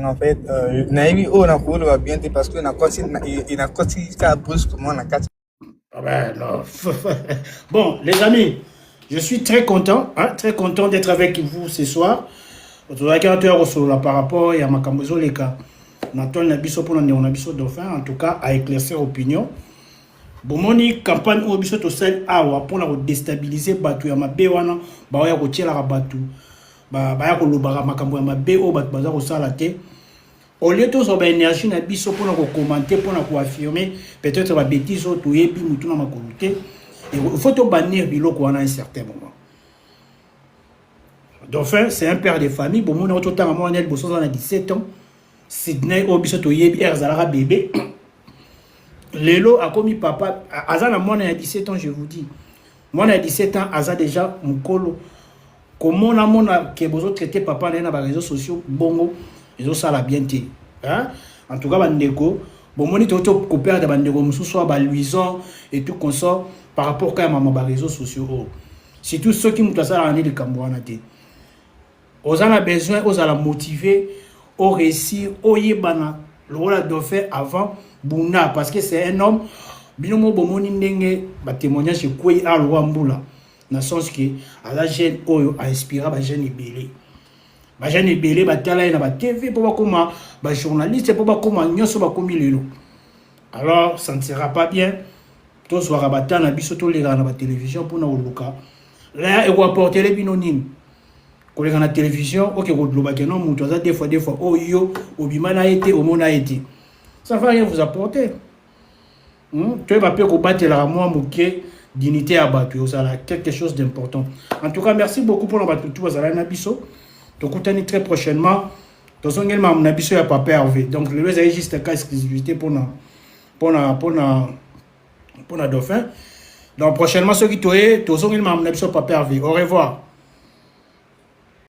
En fait, Naïvi, on a couru bien parce qu'on a continué à brusquement la carte. Ah ben non. Bon, les amis, je suis très content d'être avec vous ce soir. Par rapport à Makambozo Leka. En tout cas, à éclaircir l'opinion. Bomoni campagne au biso to sel awa pour la déstabiliser batu ya mabe wana ba ya ko tiela batu ba ya ko lobaka makambo ya mabe o batu baza ko sala te au lieu to so ba énergie na biso pour ko commenter pour ko affirmer peut-être ba bêtise to yebi mutu na makolo te il faut to bannir biloko wana à un certain moment. Dauphin c'est un père de famille bomoni auto tanga mo anel boso na 17 ans Sydney au biso to yebi erzala bébé. Lelo a commis papa, Azana moi a 17 ans, je vous dis. Moi a 17 ans, Aza déjà mon colo. Comment on a que vous traité papa dans les réseaux sociaux, bongo, ils ont ça la bien té. Hein? En tout cas, bandeko, bon, mon ito coupé de bandeko, monsieur soit baluisant et tout comme ça par rapport à maman les réseaux sociaux. C'est tout ceux qui nous ça l'année de Cambouana té. Aux en a besoin, aux a la motiver, au réussir, au yebana, le rôle de faire avant. Buna parce que c'est un homme binomo bomoni ndenge ba témoignage kwei a Luambula na sens que à la jeune oyo a inspiré ba jeune ebele ba tala na ba TV pour ba koma ba journaliste pour ba koma nyoso ba komi lelo. Alors ça ne sera pas bien to soir batana na biso to lera na ba télévision pour na oluka là et ko apporter les binonines ko lera na télévision OK ko loba kenon muto za des fois oyo obimana été au mona été. Ça ne va rien vous apporter. Tu vas pas combattre la moi mouké dignité à battre. Ça a quelque chose d'important. En tout cas, merci beaucoup pour la battre tout ça là nabiso. Donc on très prochainement. Dans son également nabiso ya papa Hervé. Donc le reste est juste une exclusivité pour la Dauphin. Donc prochainement ceux qui toye, dans son également nabiso papa Hervé. Au revoir.